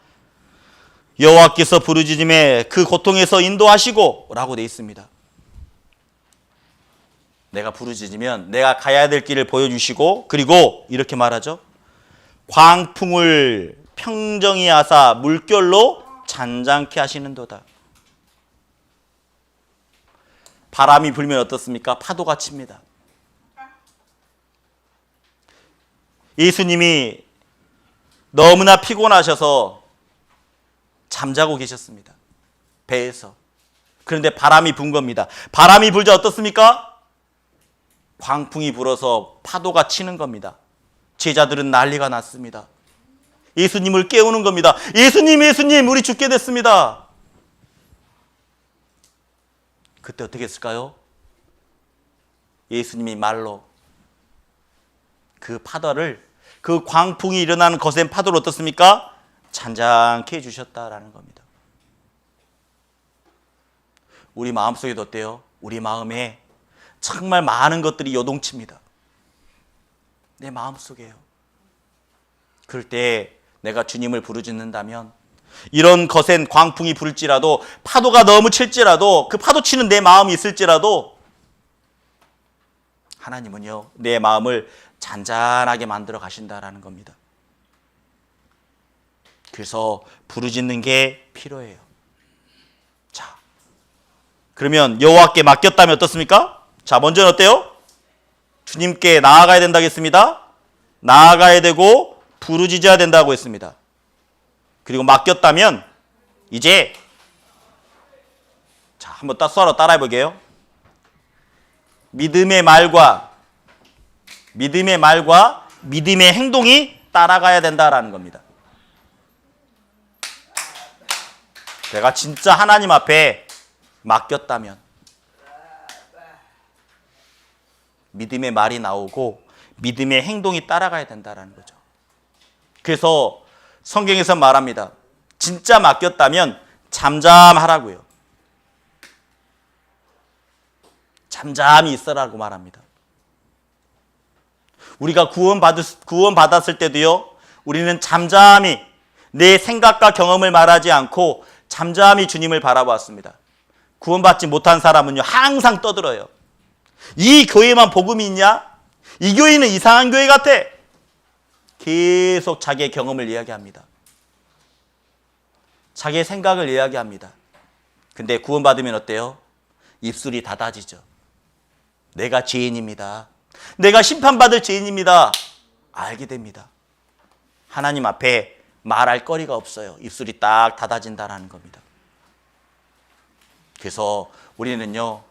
여호와께서 부르짖음에 그 고통에서 인도하시고 라고 되어 있습니다. 내가 부르짖으면 내가 가야 될 길을 보여주시고 그리고 이렇게 말하죠. 광풍을 평정히 하사 물결로 잔잔케 하시는도다. 바람이 불면 어떻습니까? 파도가 칩니다. 예수님이 너무나 피곤하셔서 잠자고 계셨습니다. 배에서. 그런데 바람이 분 겁니다. 바람이 불자 어떻습니까? 광풍이 불어서 파도가 치는 겁니다. 제자들은 난리가 났습니다. 예수님을 깨우는 겁니다. 예수님, 예수님, 우리 죽게 됐습니다. 그때 어떻게 했을까요? 예수님이 말로 그 파도를, 그 광풍이 일어나는 거센 파도를 어떻습니까? 잔잔케 해주셨다라는 겁니다. 우리 마음속에도 어때요? 우리 마음에 정말 많은 것들이 요동칩니다. 내 마음속에요. 그럴 때 내가 주님을 부르짖는다면 이런 거센 광풍이 불지라도 파도가 너무 칠지라도 그 파도 치는 내 마음이 있을지라도 하나님은요 내 마음을 잔잔하게 만들어 가신다라는 겁니다. 그래서 부르짖는 게 필요해요. 자, 그러면 여호와께 맡겼다면 어떻습니까? 자, 먼저는 어때요? 주님께 나아가야 된다겠습니다. 나아가야 되고 부르짖어야 된다고 했습니다. 그리고 맡겼다면 이제 자, 한번 서로 따라해 볼게요. 믿음의 말과 믿음의 행동이 따라가야 된다라는 겁니다. 내가 진짜 하나님 앞에 맡겼다면 믿음의 말이 나오고 믿음의 행동이 따라가야 된다라는 거죠. 그래서 성경에서 말합니다. 진짜 맡겼다면 잠잠하라고요. 잠잠히 있으라고 말합니다. 우리가 구원받았을 때도요, 우리는 잠잠히 내 생각과 경험을 말하지 않고 잠잠히 주님을 바라보았습니다. 구원받지 못한 사람은요, 항상 떠들어요. 이 교회만 복음이 있냐? 이 교회는 이상한 교회 같아. 계속 자기의 경험을 이야기합니다. 자기의 생각을 이야기합니다. 근데 구원받으면 어때요? 입술이 닫아지죠. 내가 죄인입니다. 내가 심판받을 죄인입니다. 알게 됩니다. 하나님 앞에 말할 거리가 없어요. 입술이 딱 닫아진다라는 겁니다. 그래서 우리는요,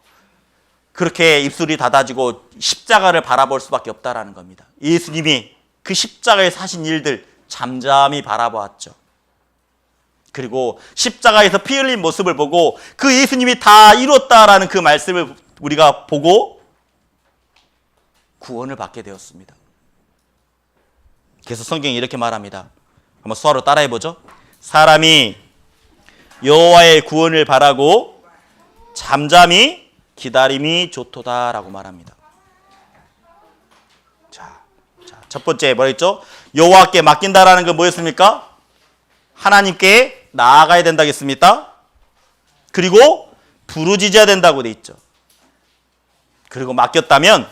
그렇게 입술이 닫아지고 십자가를 바라볼 수밖에 없다라는 겁니다. 예수님이 그 십자가에서 하신 일들 잠잠히 바라보았죠. 그리고 십자가에서 피 흘린 모습을 보고 그 예수님이 다 이뤘다라는 그 말씀을 우리가 보고 구원을 받게 되었습니다. 그래서 성경이 이렇게 말합니다. 한번 수화로 따라해보죠. 사람이 여호와의 구원을 바라고 잠잠히 기다림이 좋도다라고 말합니다. 자, 첫 번째 뭐라 했죠? 여호와께 맡긴다라는 건 뭐였습니까? 하나님께 나아가야 된다겠습니까? 그리고 부르짖어야 된다고 돼 있죠. 그리고 맡겼다면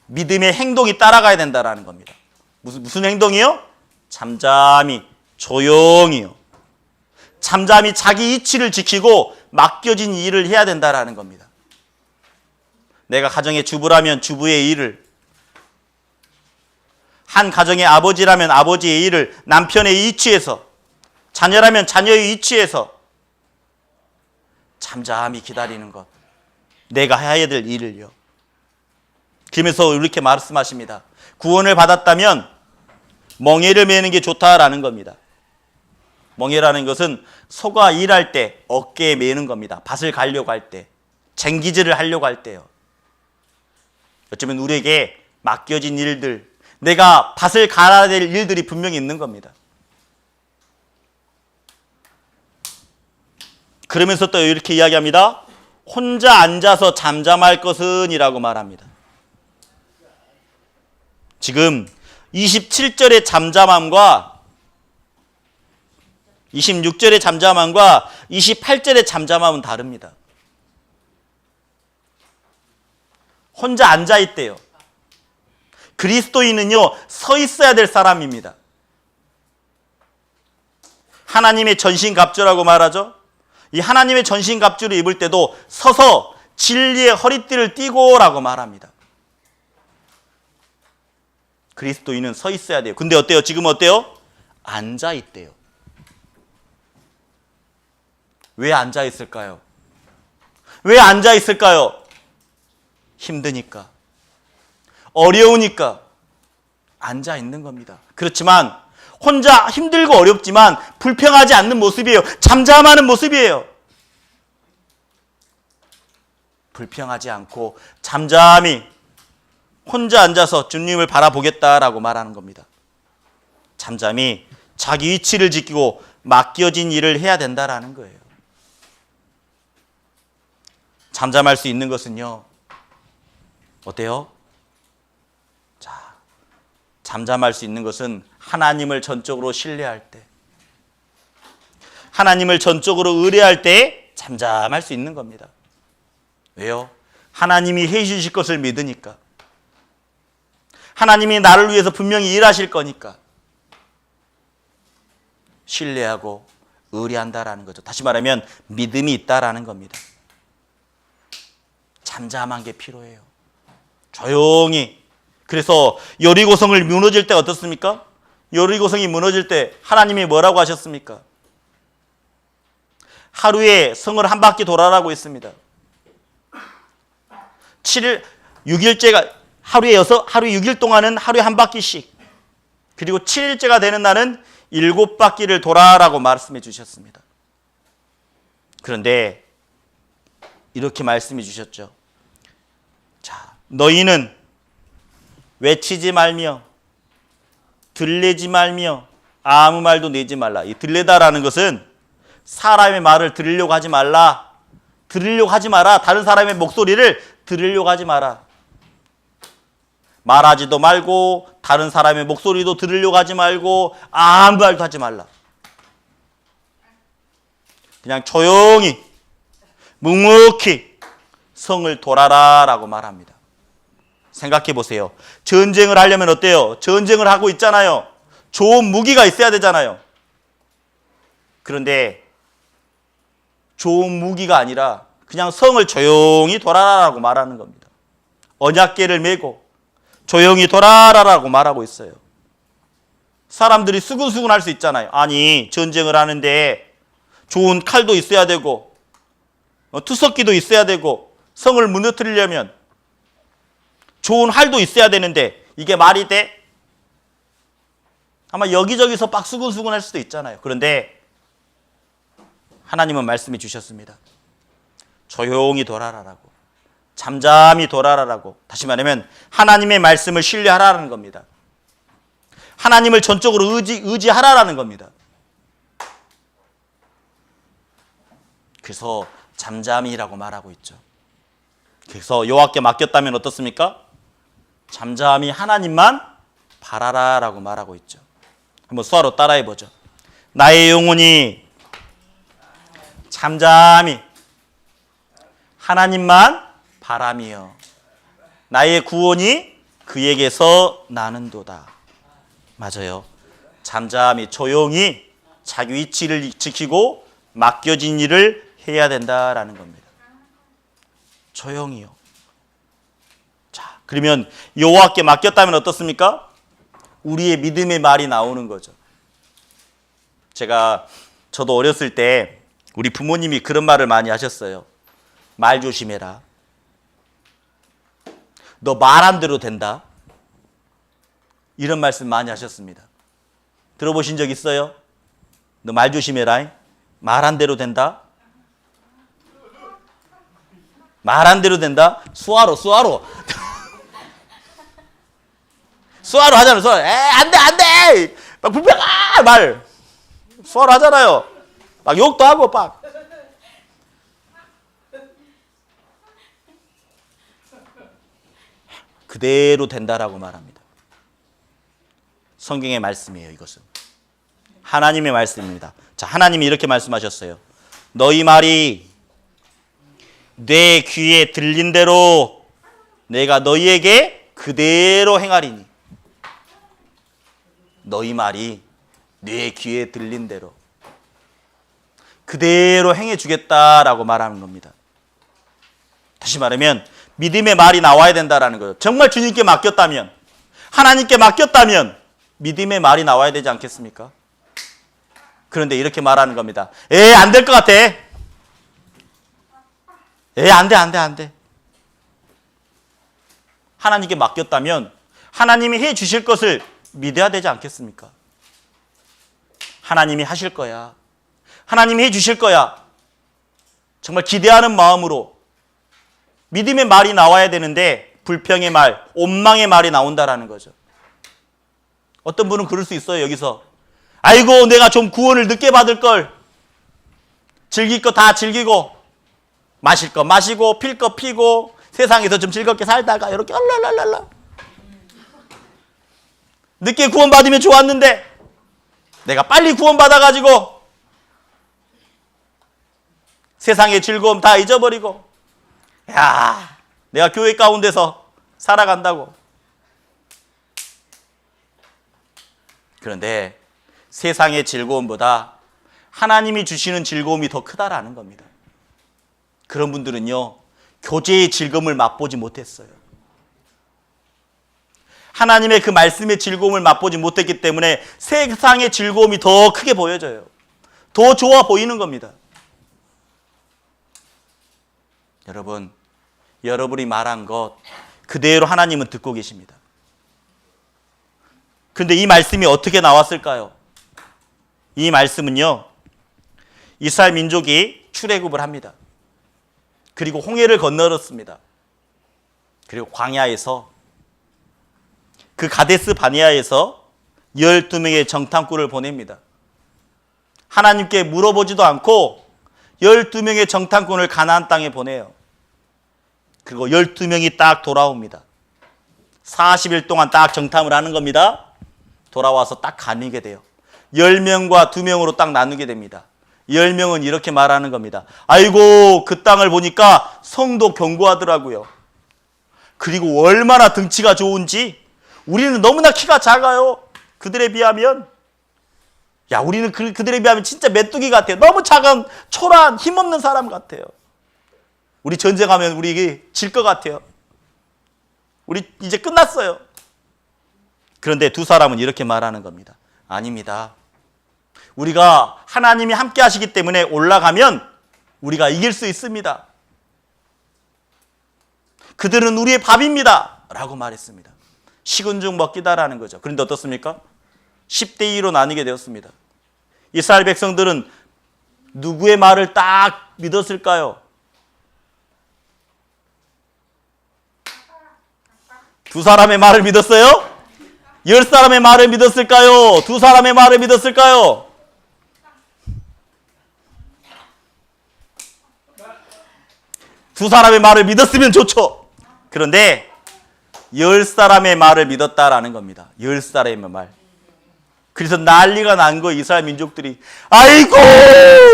믿음의 행동이 따라가야 된다라는 겁니다. 무슨 행동이요? 잠잠히, 조용히요. 잠잠히 자기 이치를 지키고 맡겨진 일을 해야 된다라는 겁니다. 내가 가정의 주부라면 주부의 일을, 한 가정의 아버지라면 아버지의 일을 남편의 이치에서, 자녀라면 자녀의 이치에서 잠잠히 기다리는 것. 내가 해야 될 일을요. 그러면서 이렇게 말씀하십니다. 구원을 받았다면 멍에를 매는 게 좋다라는 겁니다. 멍에라는 것은 소가 일할 때 어깨에 매는 겁니다. 밭을 가려고 할 때, 쟁기질을 하려고 할 때요. 어쩌면 우리에게 맡겨진 일들, 내가 밭을 갈아야 될 일들이 분명히 있는 겁니다. 그러면서 또 이렇게 이야기합니다. 혼자 앉아서 잠잠할 것은 이라고 말합니다. 지금 27절의 잠잠함과 26절의 잠잠함과 28절의 잠잠함은 다릅니다. 혼자 앉아 있대요. 그리스도인은요, 서 있어야 될 사람입니다. 하나님의 전신갑주라고 말하죠. 이 하나님의 전신갑주를 입을 때도 서서 진리의 허리띠를 띠고라고 말합니다. 그리스도인은 서 있어야 돼요. 근데 어때요? 지금 어때요? 앉아 있대요. 왜 앉아 있을까요? 왜 앉아 있을까요? 힘드니까, 어려우니까 앉아 있는 겁니다. 그렇지만 혼자 힘들고 어렵지만 불평하지 않는 모습이에요. 잠잠하는 모습이에요. 불평하지 않고 잠잠히 혼자 앉아서 주님을 바라보겠다라고 말하는 겁니다. 잠잠히 자기 위치를 지키고 맡겨진 일을 해야 된다라는 거예요. 잠잠할 수 있는 것은요, 어때요? 자, 잠잠할 수 있는 것은 하나님을 전적으로 신뢰할 때, 하나님을 전적으로 의뢰할 때 잠잠할 수 있는 겁니다. 왜요? 하나님이 해 주실 것을 믿으니까. 하나님이 나를 위해서 분명히 일하실 거니까 신뢰하고 의뢰한다라는 거죠. 다시 말하면 믿음이 있다라는 겁니다. 잠잠한 게 필요해요. 조용히. 그래서 여리고성을 무너질 때 어떻습니까? 여리고성이 무너질 때 하나님이 뭐라고 하셨습니까? 하루에 성을 한 바퀴 돌아라고 했습니다. 7일, 6일째가 하루 6일 동안은 하루에 한 바퀴씩, 그리고 7일째가 되는 날은 7바퀴를 돌아라고 말씀해 주셨습니다. 그런데 이렇게 말씀해 주셨죠. 자, 너희는 외치지 말며 들리지 말며 아무 말도 내지 말라. 이 들리다라는 것은 사람의 말을 들으려고 하지 말라. 들으려고 하지 마라. 다른 사람의 목소리를 들으려고 하지 마라. 말하지도 말고 다른 사람의 목소리도 들으려고 하지 말고 아무 말도 하지 말라. 그냥 조용히 묵묵히 성을 돌아라 라고 말합니다. 생각해 보세요. 전쟁을 하려면 어때요? 전쟁을 하고 있잖아요. 좋은 무기가 있어야 되잖아요. 그런데 좋은 무기가 아니라 그냥 성을 조용히 돌아라라고 말하는 겁니다. 언약궤를 메고 조용히 돌아라라고 말하고 있어요. 사람들이 수근수근 할 수 있잖아요. 아니, 전쟁을 하는데 좋은 칼도 있어야 되고 투석기도 있어야 되고 성을 무너뜨리려면 좋은 활도 있어야 되는데 이게 말이 돼? 아마 여기저기서 막 수근수근 할 수도 있잖아요. 그런데 하나님은 말씀해 주셨습니다. 조용히 돌아라라고. 잠잠히 돌아라라고. 다시 말하면 하나님의 말씀을 신뢰하라는 겁니다. 하나님을 전적으로 의지하라라는 겁니다. 그래서 잠잠히라고 말하고 있죠. 그래서 여호와께 맡겼다면 어떻습니까? 잠잠히 하나님만 바라라라고 말하고 있죠. 한번 수화로 따라해 보죠. 나의 영혼이 잠잠히 하나님만 바라며 나의 구원이 그에게서 나는도다. 맞아요. 잠잠히 조용히 자기 위치를 지키고 맡겨진 일을 해야 된다라는 겁니다. 조용히요. 자, 그러면 여호와께 맡겼다면 어떻습니까? 우리의 믿음의 말이 나오는 거죠. 저도 어렸을 때 우리 부모님이 그런 말을 많이 하셨어요. 말 조심해라. 너 말 안 들어도 된다. 이런 말씀 많이 하셨습니다. 들어보신 적 있어요? 너 말 조심해라. 말 안 대로 된다. 말 안 대로 된다. 수화로 수화로 하잖아요. 수화로. 안돼 막 불평 말 수화로 하잖아요. 막 욕도 하고 막. 그대로 된다라고 말합니다. 성경의 말씀이에요. 이것은 하나님의 말씀입니다. 자, 하나님이 이렇게 말씀하셨어요. 너희 말이 내 귀에 들린 대로 내가 너희에게 그대로 행하리니. 너희 말이 내 귀에 들린 대로 그대로 행해 주겠다라고 말하는 겁니다. 다시 말하면 믿음의 말이 나와야 된다라는 거예요. 정말 주님께 맡겼다면, 하나님께 맡겼다면 믿음의 말이 나와야 되지 않겠습니까? 그런데 이렇게 말하는 겁니다. 안 될 것 같아. 안 돼. 하나님께 맡겼다면 하나님이 해 주실 것을 믿어야 되지 않겠습니까? 하나님이 하실 거야. 하나님이 해 주실 거야. 정말 기대하는 마음으로 믿음의 말이 나와야 되는데 불평의 말, 원망의 말이 나온다라는 거죠. 어떤 분은 그럴 수 있어요. 여기서 아이고 내가 좀 구원을 늦게 받을 걸. 즐길 거 다 즐기고 마실 거 마시고 필 거 피고 세상에서 좀 즐겁게 살다가 이렇게 얼랄랄랄라 늦게 구원받으면 좋았는데 내가 빨리 구원받아가지고 세상의 즐거움 다 잊어버리고 야 내가 교회 가운데서 살아간다고. 그런데 세상의 즐거움보다 하나님이 주시는 즐거움이 더 크다라는 겁니다. 그런 분들은요 교제의 즐거움을 맛보지 못했어요. 하나님의 그 말씀의 즐거움을 맛보지 못했기 때문에 세상의 즐거움이 더 크게 보여져요. 더 좋아 보이는 겁니다. 여러분, 여러분이 말한 것 그대로 하나님은 듣고 계십니다. 그런데 이 말씀이 어떻게 나왔을까요? 이 말씀은요 이스라엘 민족이 출애굽을 합니다. 그리고 홍해를 건너렸습니다. 그리고 광야에서 그 가데스 바네아에서 12명의 정탐꾼을 보냅니다. 하나님께 물어보지도 않고 12명의 정탐꾼을 가나안 땅에 보내요. 그리고 12명이 딱 돌아옵니다. 40일 동안 딱 정탐을 하는 겁니다. 돌아와서 딱 가누게 돼요. 10명과 2명으로 딱 나누게 됩니다. 10명은 이렇게 말하는 겁니다. 아이고 그 땅을 보니까 성도 견고하더라고요. 그리고 얼마나 등치가 좋은지. 우리는 너무나 키가 작아요. 그들에 비하면. 야 우리는 그들에 비하면 진짜 메뚜기 같아요. 너무 작은 초라한 힘없는 사람 같아요. 우리 전쟁하면 우리 질 것 같아요. 우리 이제 끝났어요. 그런데 두 사람은 이렇게 말하는 겁니다. 아닙니다. 우리가 하나님이 함께 하시기 때문에 올라가면 우리가 이길 수 있습니다. 그들은 우리의 밥입니다 라고 말했습니다. 식은 죽 먹기다라는 거죠. 그런데 어떻습니까? 10대 2로 나뉘게 되었습니다. 이스라엘 백성들은 누구의 말을 딱 믿었을까요? 두 사람의 말을 믿었어요? 10사람의 말을 믿었을까요? 두 사람의 말을 믿었을까요? 두 사람의 말을 믿었으면 좋죠. 그런데 10사람의 말을 믿었다라는 겁니다. 10사람의 말. 그래서 난리가 난 거예요. 이스라엘 민족들이. 아이고,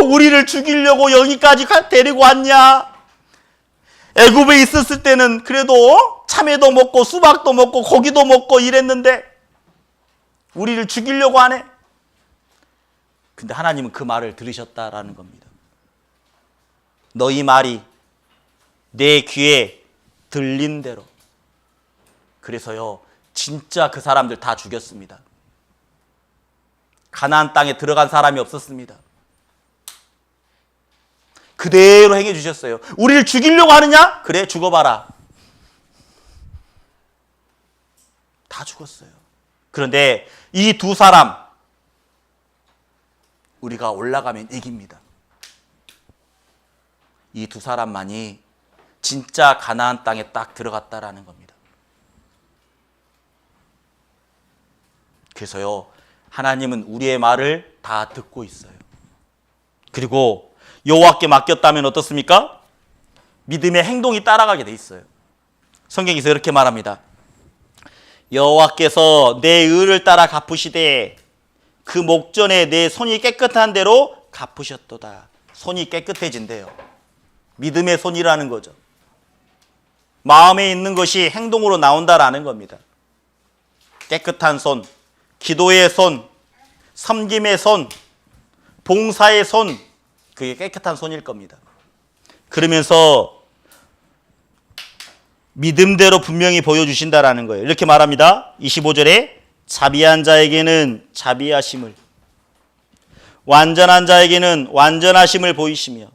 우리를 죽이려고 여기까지 데리고 왔냐? 애굽에 있었을 때는 그래도 참외도 먹고 수박도 먹고 고기도 먹고 이랬는데 우리를 죽이려고 하네. 근데 하나님은 그 말을 들으셨다라는 겁니다. 너희 말이 내 귀에 들린 대로. 그래서요, 진짜 그 사람들 다 죽였습니다. 가나안 땅에 들어간 사람이 없었습니다. 그대로 행해 주셨어요. 우리를 죽이려고 하느냐? 그래, 죽어봐라. 다 죽었어요. 그런데 이 두 사람, 우리가 올라가면 이깁니다. 이 두 사람만이 진짜 가나안 땅에 딱 들어갔다라는 겁니다. 그래서요, 하나님은 우리의 말을 다 듣고 있어요. 그리고 여호와께 맡겼다면 어떻습니까? 믿음의 행동이 따라가게 돼 있어요. 성경에서 이렇게 말합니다. 여호와께서 내 의를 따라 갚으시되 그 목전에 내 손이 깨끗한 대로 갚으셨도다. 손이 깨끗해진대요. 믿음의 손이라는 거죠. 마음에 있는 것이 행동으로 나온다라는 겁니다. 깨끗한 손, 기도의 손, 섬김의 손, 봉사의 손, 그게 깨끗한 손일 겁니다. 그러면서 믿음대로 분명히 보여주신다라는 거예요. 이렇게 말합니다. 25절에 자비한 자에게는 자비하심을, 완전한 자에게는 완전하심을 보이시며.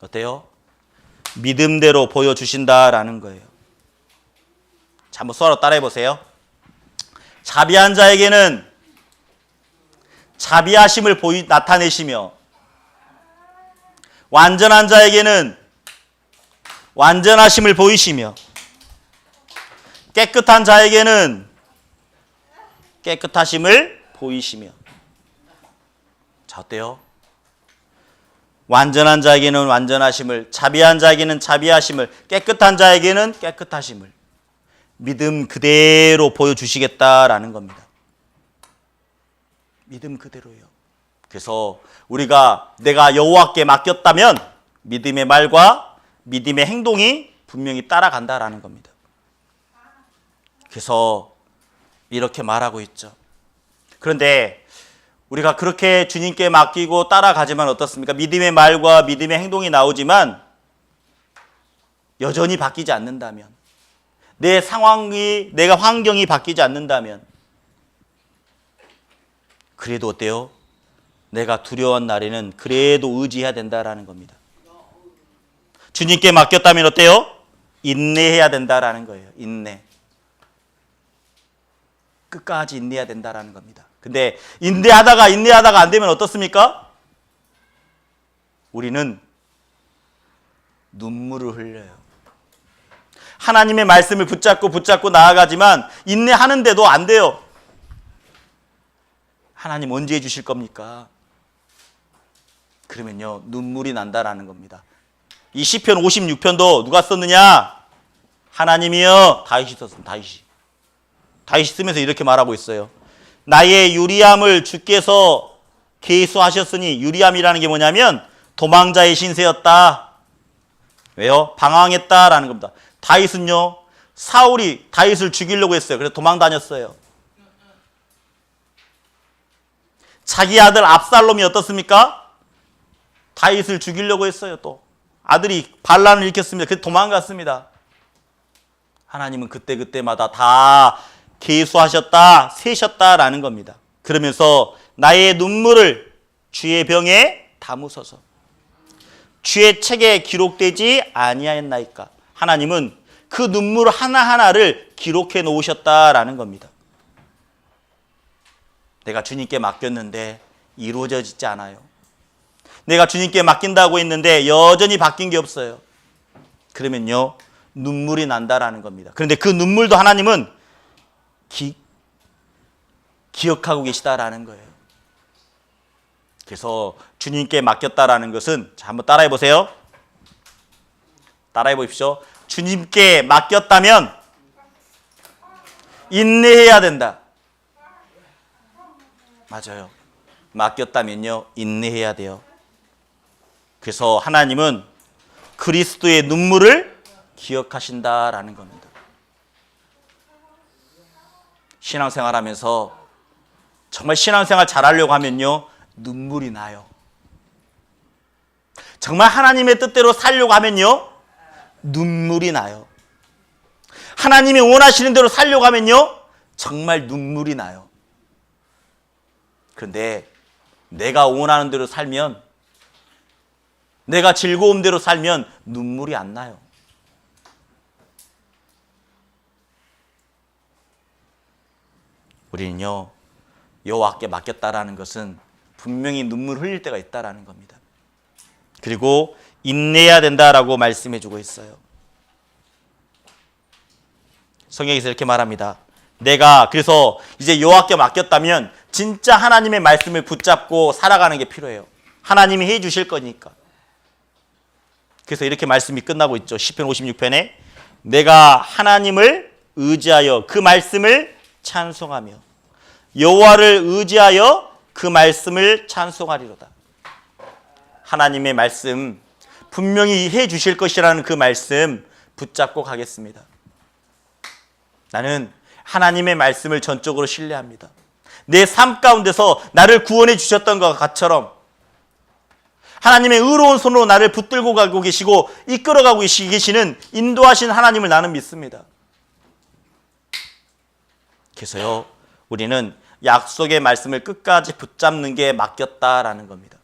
어때요? 믿음대로 보여주신다라는 거예요. 자, 한번 수화로 따라해 보세요. 자비한 자에게는 자비하심을 나타내시며, 완전한 자에게는 완전하심을 보이시며, 깨끗한 자에게는 깨끗하심을 보이시며. 자, 어때요? 완전한 자에게는 완전하심을, 자비한 자에게는 자비하심을, 깨끗한 자에게는 깨끗하심을 믿음 그대로 보여주시겠다라는 겁니다. 믿음 그대로요. 그래서 우리가 내가 여호와께 맡겼다면 믿음의 말과 믿음의 행동이 분명히 따라간다라는 겁니다. 그래서 이렇게 말하고 있죠. 그런데 우리가 그렇게 주님께 맡기고 따라가지만 어떻습니까? 믿음의 말과 믿음의 행동이 나오지만 여전히 바뀌지 않는다면, 내 상황이, 내가 환경이 바뀌지 않는다면, 그래도 어때요? 내가 두려운 날에는 그래도 의지해야 된다라는 겁니다. 주님께 맡겼다면 어때요? 인내해야 된다라는 거예요. 인내. 끝까지 인내해야 된다라는 겁니다. 근데 인내하다가 안 되면 어떻습니까? 우리는 눈물을 흘려요. 하나님의 말씀을 붙잡고 나아가지만 인내하는데도 안 돼요. 하나님 언제 해주실 겁니까? 그러면요, 눈물이 난다라는 겁니다. 이 시편 56편도 누가 썼느냐? 하나님이요. 다윗이 썼습니다. 다윗이 쓰면서 이렇게 말하고 있어요. 나의 유리함을 주께서 계수하셨으니, 유리함이라는 게 뭐냐면 도망자의 신세였다. 왜요? 방황했다라는 겁니다. 다윗은요, 사울이 다윗을 죽이려고 했어요. 그래서 도망 다녔어요. 자기 아들 압살롬이 어떻습니까? 다윗을 죽이려고 했어요. 또 아들이 반란을 일으켰습니다. 그래서 도망갔습니다. 하나님은 그때마다 다 계수하셨다, 세셨다라는 겁니다. 그러면서 나의 눈물을 주의 병에 담으소서. 주의 책에 기록되지 아니하였나이까. 하나님은 그 눈물 하나하나를 기록해 놓으셨다라는 겁니다. 내가 주님께 맡겼는데 이루어지지 않아요. 내가 주님께 맡긴다고 했는데 여전히 바뀐 게 없어요. 그러면요, 눈물이 난다라는 겁니다. 그런데 그 눈물도 하나님은 기억하고 계시다라는 거예요. 그래서 주님께 맡겼다라는 것은, 자, 한번 따라해 보세요. 따라해 보십시오. 주님께 맡겼다면 인내해야 된다. 맞아요. 맡겼다면요, 인내해야 돼요. 그래서 하나님은 그리스도의 눈물을 기억하신다라는 겁니다. 신앙생활하면서 정말 신앙생활 잘하려고 하면요, 눈물이 나요. 정말 하나님의 뜻대로 살려고 하면요, 눈물이 나요. 하나님이 원하시는 대로 살려고 하면요, 정말 눈물이 나요. 그런데 내가 원하는 대로 살면, 내가 즐거운 대로 살면 눈물이 안 나요. 우리는요, 여호와께 맡겼다라는 것은 분명히 눈물 흘릴 때가 있다라는 겁니다. 그리고 인내해야 된다라고 말씀해 주고 있어요. 성경에서 이렇게 말합니다. 내가 그래서 이제 여호와께 맡겼다면 진짜 하나님의 말씀을 붙잡고 살아가는 게 필요해요. 하나님이 해 주실 거니까. 그래서 이렇게 말씀이 끝나고 있죠. 시편 56편에 내가 하나님을 의지하여 그 말씀을 찬송하며 여호와를 의지하여 그 말씀을 찬송하리로다. 하나님의 말씀, 분명히 해 주실 것이라는 그 말씀 붙잡고 가겠습니다. 나는 하나님의 말씀을 전적으로 신뢰합니다. 내 삶 가운데서 나를 구원해 주셨던 것처럼 하나님의 의로운 손으로 나를 붙들고 가고 계시고 이끌어가고 계시는 인도하신 하나님을 나는 믿습니다. 그래서요, 우리는 약속의 말씀을 끝까지 붙잡는 게 맡겼다라는 겁니다.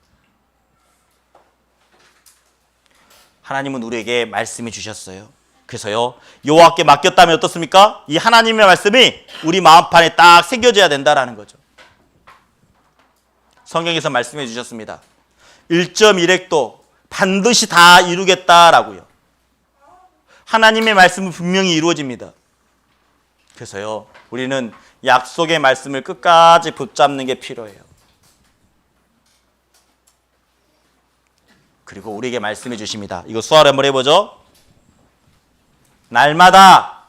하나님은 우리에게 말씀해 주셨어요. 그래서요, 여호와께 맡겼다면 어떻습니까? 이 하나님의 말씀이 우리 마음판에 딱 새겨져야 된다라는 거죠. 성경에서 말씀해 주셨습니다. 1.1획도 반드시 다 이루겠다라고요. 하나님의 말씀은 분명히 이루어집니다. 그래서요, 우리는 약속의 말씀을 끝까지 붙잡는 게 필요해요. 그리고 우리에게 말씀해 주십니다. 이거 수화를 한번 해보죠. 날마다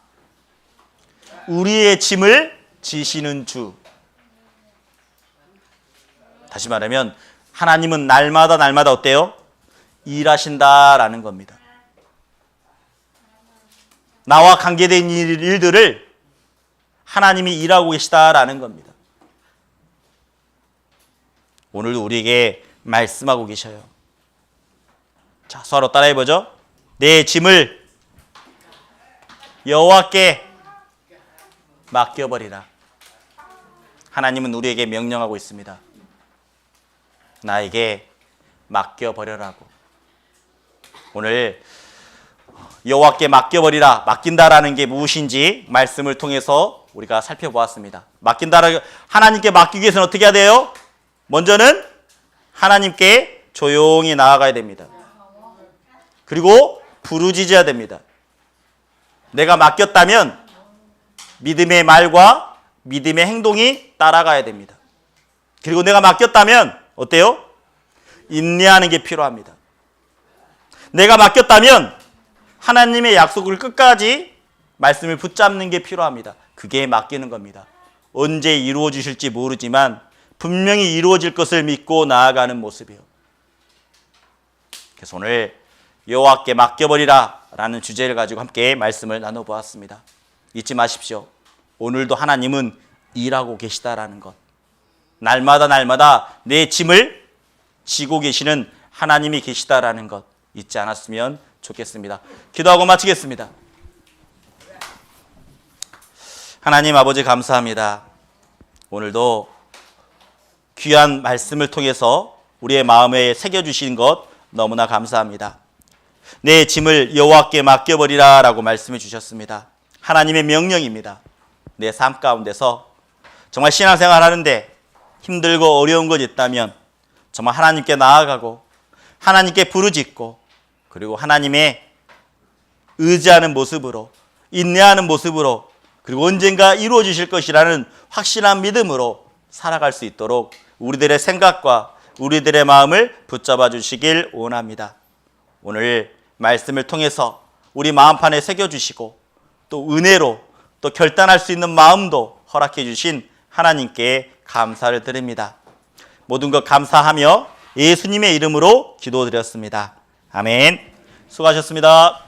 우리의 짐을 지시는 주. 다시 말하면 하나님은 날마다 어때요? 일하신다라는 겁니다. 나와 관계된 일들을 하나님이 일하고 계시다라는 겁니다. 오늘도 우리에게 말씀하고 계셔요. 자, 서로 따라해보죠. 내 짐을 여호와께 맡겨버리라. 하나님은 우리에게 명령하고 있습니다. 나에게 맡겨버려라고. 오늘 여호와께 맡겨버리라, 맡긴다라는 게 무엇인지 말씀을 통해서 우리가 살펴보았습니다. 맡긴다라, 하나님께 맡기기 위해서는 어떻게 해야 돼요? 먼저는 하나님께 조용히 나아가야 됩니다. 그리고 부르짖어야 됩니다. 내가 맡겼다면 믿음의 말과 믿음의 행동이 따라가야 됩니다. 그리고 내가 맡겼다면 어때요? 인내하는 게 필요합니다. 내가 맡겼다면 하나님의 약속을 끝까지 말씀을 붙잡는 게 필요합니다. 그게 맡기는 겁니다. 언제 이루어 주실지 모르지만 분명히 이루어질 것을 믿고 나아가는 모습이에요. 그래서 오늘 여호와께 맡겨버리라 라는 주제를 가지고 함께 말씀을 나눠보았습니다. 잊지 마십시오. 오늘도 하나님은 일하고 계시다라는 것. 날마다 내 짐을 지고 계시는 하나님이 계시다라는 것 잊지 않았으면 좋겠습니다. 기도하고 마치겠습니다. 하나님 아버지 감사합니다. 오늘도 귀한 말씀을 통해서 우리의 마음에 새겨주신 것 너무나 감사합니다. 내 짐을 여호와께 맡겨버리라 라고 말씀해 주셨습니다. 하나님의 명령입니다. 내 삶 가운데서 정말 신앙생활 하는데 힘들고 어려운 것 있다면 정말 하나님께 나아가고 하나님께 부르짖고 그리고 하나님의 의지하는 모습으로 인내하는 모습으로 그리고 언젠가 이루어지실 것이라는 확실한 믿음으로 살아갈 수 있도록 우리들의 생각과 우리들의 마음을 붙잡아 주시길 원합니다. 오늘 말씀을 통해서 우리 마음판에 새겨주시고 또 은혜로 또 결단할 수 있는 마음도 허락해 주신 하나님께 감사를 드립니다. 모든 것 감사하며 예수님의 이름으로 기도드렸습니다. 아멘. 수고하셨습니다.